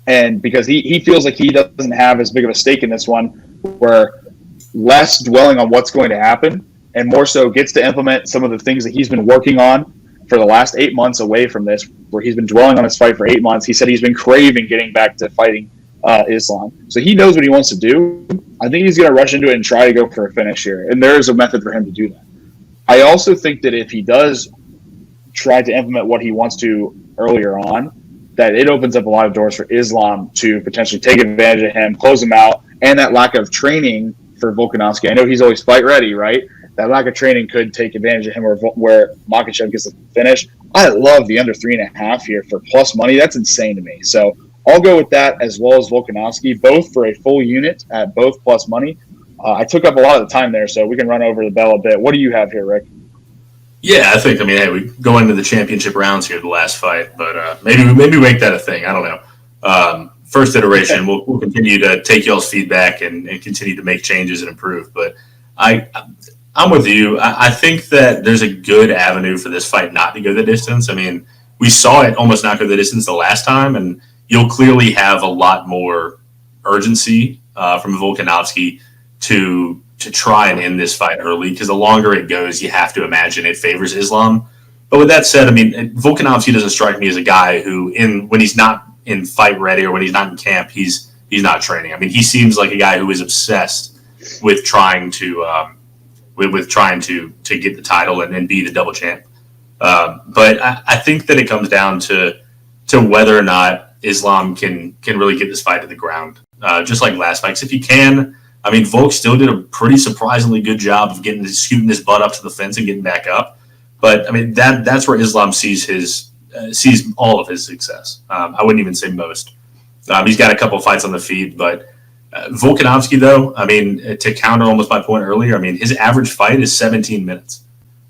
and because he feels like he doesn't have as big of a stake in this one, where less dwelling on what's going to happen and more so gets to implement some of the things that he's been working on for the last 8 months away from this, where he's been dwelling on his fight for 8 months. He said he's been craving getting back to fighting Islam. So he knows what he wants to do. I think he's going to rush into it and try to go for a finish here. And there is a method for him to do that. I also think that if he does try to implement what he wants to earlier on, that it opens up a lot of doors for Islam to potentially take advantage of him, close him out, and that lack of training for Volkanovski. I know he's always fight ready, right? That lack of training could take advantage of him where Makhachev gets the finish. I love the under 3.5 here for plus money. That's insane to me. So I'll go with that as well as Volkanovski, both for a full unit at both plus money. I took up a lot of the time there, so we can run over the bell a bit. What do you have here, Rick? Yeah, I think, hey, we go into the championship rounds here, the last fight, but maybe make that a thing. I don't know. First iteration, we'll continue to take y'all's feedback and continue to make changes and improve. But I'm with you. I think that there's a good avenue for this fight not to go the distance. I mean, we saw it almost not go the distance the last time, and you'll clearly have a lot more urgency from Volkanovski to try and end this fight early, because the longer it goes, you have to imagine it favors Islam. But with that said, I mean, Volkanovski doesn't strike me as a guy who, when he's not in fight ready or when he's not in camp, he's not training. I mean, he seems like a guy who is obsessed with trying to get the title and be the double champ. But I think that it comes down to whether or not Islam can really get this fight to the ground, just like last fight. 'Cause if he can, I mean, Volk still did a pretty surprisingly good job of scooting his butt up to the fence and getting back up. But I mean, that's where Islam sees all of his success. I wouldn't even say most. He's got a couple fights on the feed, but Volkanovski, though, I mean, to counter almost my point earlier, I mean, his average fight is 17 minutes.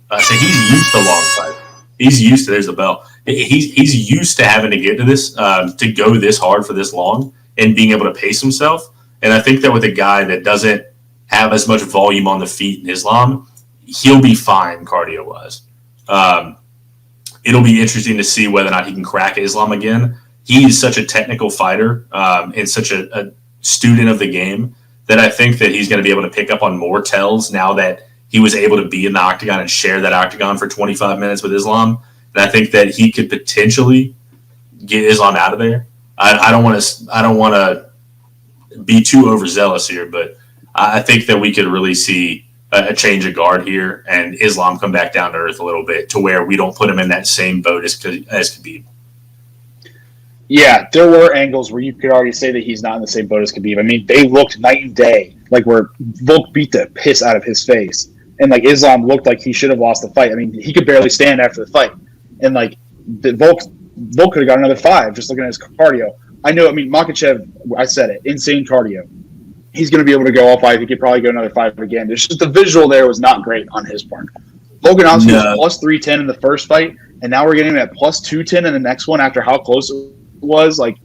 So he's used to long fight. He's used to, there's the bell. He's used to having to get to this, to go this hard for this long and being able to pace himself. And I think that with a guy that doesn't have as much volume on the feet in Islam, he'll be fine cardio-wise. It'll be interesting to see whether or not he can crack Islam again. He's such a technical fighter and such a student of the game that I think that he's going to be able to pick up on more tells now that he was able to be in the octagon and share that octagon for 25 minutes with Islam. And I think that he could potentially get Islam out of there. I don't want to be too overzealous here, but I think that we could really see a change of guard here and Islam come back down to earth a little bit to where we don't put him in that same boat as Khabib. Yeah, there were angles where you could already say that he's not in the same boat as Khabib. I mean, they looked night and day, like where Volk beat the piss out of his face. And, like, Islam looked like he should have lost the fight. I mean, he could barely stand after the fight. And, like, Volk could have got another 5 just looking at his cardio. I know, I mean, Makhachev, I said it, insane cardio. He's going to be able to go all 5. He could probably go another 5 again. There's just the visual there was not great on his part. Volkanovski was plus 310 in the first fight, and now we're getting him at plus 210 in the next one after how close it was. Like,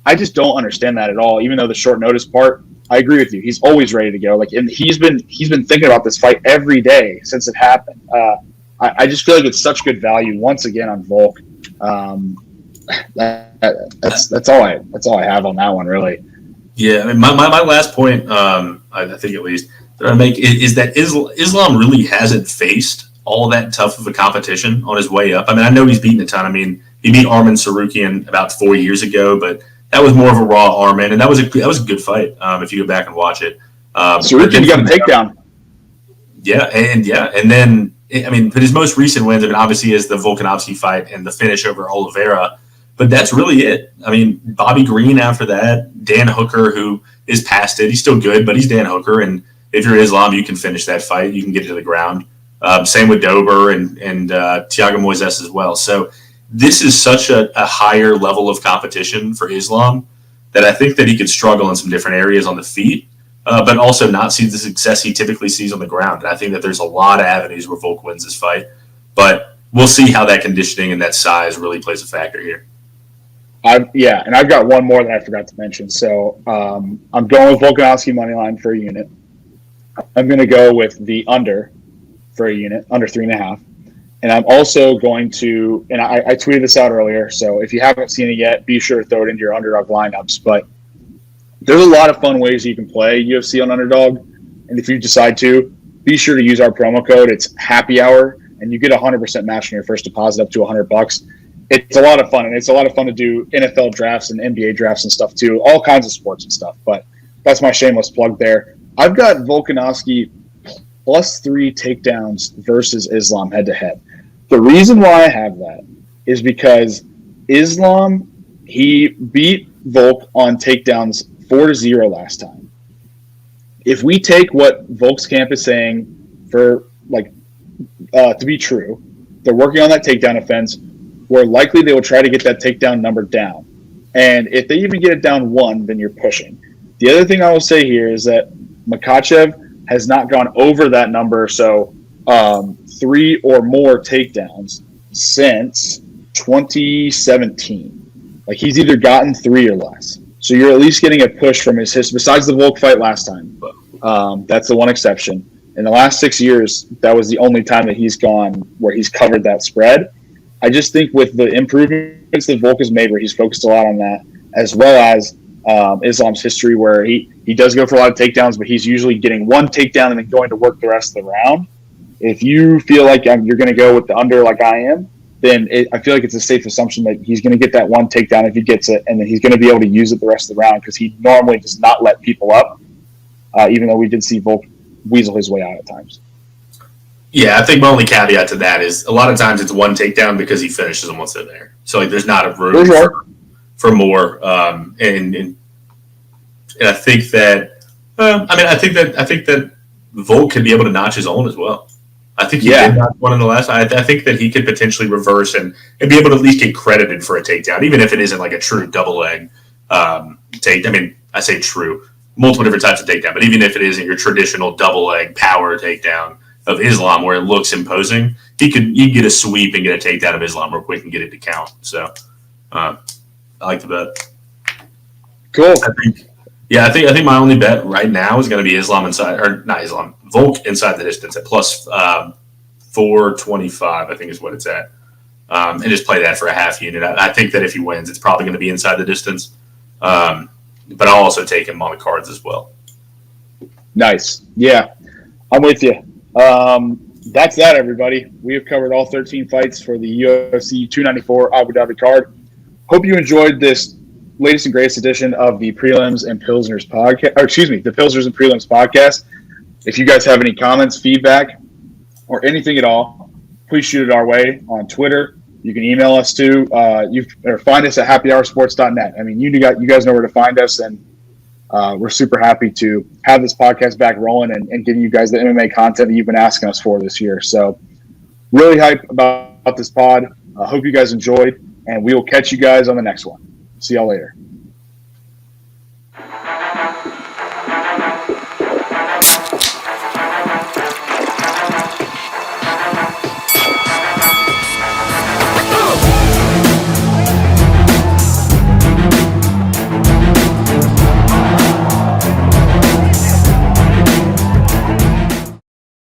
I just don't understand that at all, even though the short notice part, I agree with you. He's always ready to go. Like, and he's been thinking about this fight every day since it happened. I just feel like it's such good value once again on Volk. That's all I have on that one, really. Yeah, I mean, my last point, I think at least that I make is that Islam really hasn't faced all that tough of a competition on his way up. I mean, I know he's beaten a ton. I mean, he beat Arman Sarukian about 4 years ago, but that was more of a raw Arman, and that was a good fight. If you go back and watch it, Sarukian got a takedown. And then I mean, but his most recent wins, I mean, obviously is the Volkanovski fight and the finish over Oliveira, but that's really it. I mean, Bobby Green after that, Dan Hooker, who is past it. He's still good, but he's Dan Hooker, and if you're Islam, you can finish that fight. You can get it to the ground. Same with Dober and Thiago Moises as well. So this is such a higher level of competition for Islam that I think that he could struggle in some different areas on the feet, but also not see the success he typically sees on the ground. And I think that there's a lot of avenues where Volk wins this fight, but we'll see how that conditioning and that size really plays a factor here. And I've got one more that I forgot to mention. So I'm going with Volkanovski money line for a unit. I'm going to go with the under for a unit, under 3.5. And I'm also going to, and I tweeted this out earlier, so if you haven't seen it yet, be sure to throw it into your underdog lineups. But there's a lot of fun ways you can play UFC on underdog. And if you decide to, be sure to use our promo code. It's happy hour, and you get 100% match on your first deposit up to $100. It's a lot of fun, and it's a lot of fun to do NFL drafts and NBA drafts and stuff too, all kinds of sports and stuff. But that's my shameless plug there. I've got Volkanovski +3 takedowns versus Islam head-to-head. The reason why I have that is because Islam, he beat Volk on takedowns 4-0 last time. If we take what Volk's camp is saying for to be true, they're working on that takedown offense, where likely they will try to get that takedown number down. And if they even get it down 1, then you're pushing. The other thing I will say here is that Makhachev has not gone over that number, so 3 or more takedowns since 2017. Like, he's either gotten 3 or less. So you're at least getting a push from his history. Besides the Volk fight last time, that's the one exception. In the last 6 years, that was the only time that he's gone where he's covered that spread. I just think with the improvements that Volk has made, where he's focused a lot on that, as well as Islam's history, where he does go for a lot of takedowns, but he's usually getting one takedown and then going to work the rest of the round. If you feel like you're going to go with the under like I am, then I feel like it's a safe assumption that he's going to get that one takedown if he gets it, and then he's going to be able to use it the rest of the round, because he normally does not let people up, even though we did see Volk weasel his way out at times. Yeah, I think my only caveat to that is a lot of times it's one takedown because he finishes them once they're there. So there's not a room for more. And I think that I think that Volk could be able to notch his own as well. I think he did notch one in the last. I think that he could potentially reverse and be able to at least get credited for a takedown, even if it isn't like a true double leg take. I mean, I say true, multiple different types of takedown, but even if it isn't your traditional double leg power takedown of Islam, where it looks imposing, you can get a sweep and get a takedown of Islam real quick and get it to count. So I like the bet. Cool. I think my only bet right now is going to be Volk inside the distance at plus 425, I think is what it's at. And just play that for a half unit. I think that if he wins, it's probably going to be inside the distance. But I'll also take him on the cards as well. Nice. Yeah, I'm with you. That's that, everybody. We have covered all 13 fights for the UFC 294 Abu Dhabi card. Hope you enjoyed this latest and greatest edition of the Prelims and Pilsners podcast. The Pilsners and Prelims podcast. If you guys have any comments, feedback, or anything at all, please shoot it our way on Twitter. You can email us too. Or find us at happyhoursports.net. I mean, you guys know where to find us, and we're super happy to have this podcast back rolling and giving you guys the MMA content that you've been asking us for this year. So really hype about this pod. I hope you guys enjoyed, and we will catch you guys on the next one. See y'all later.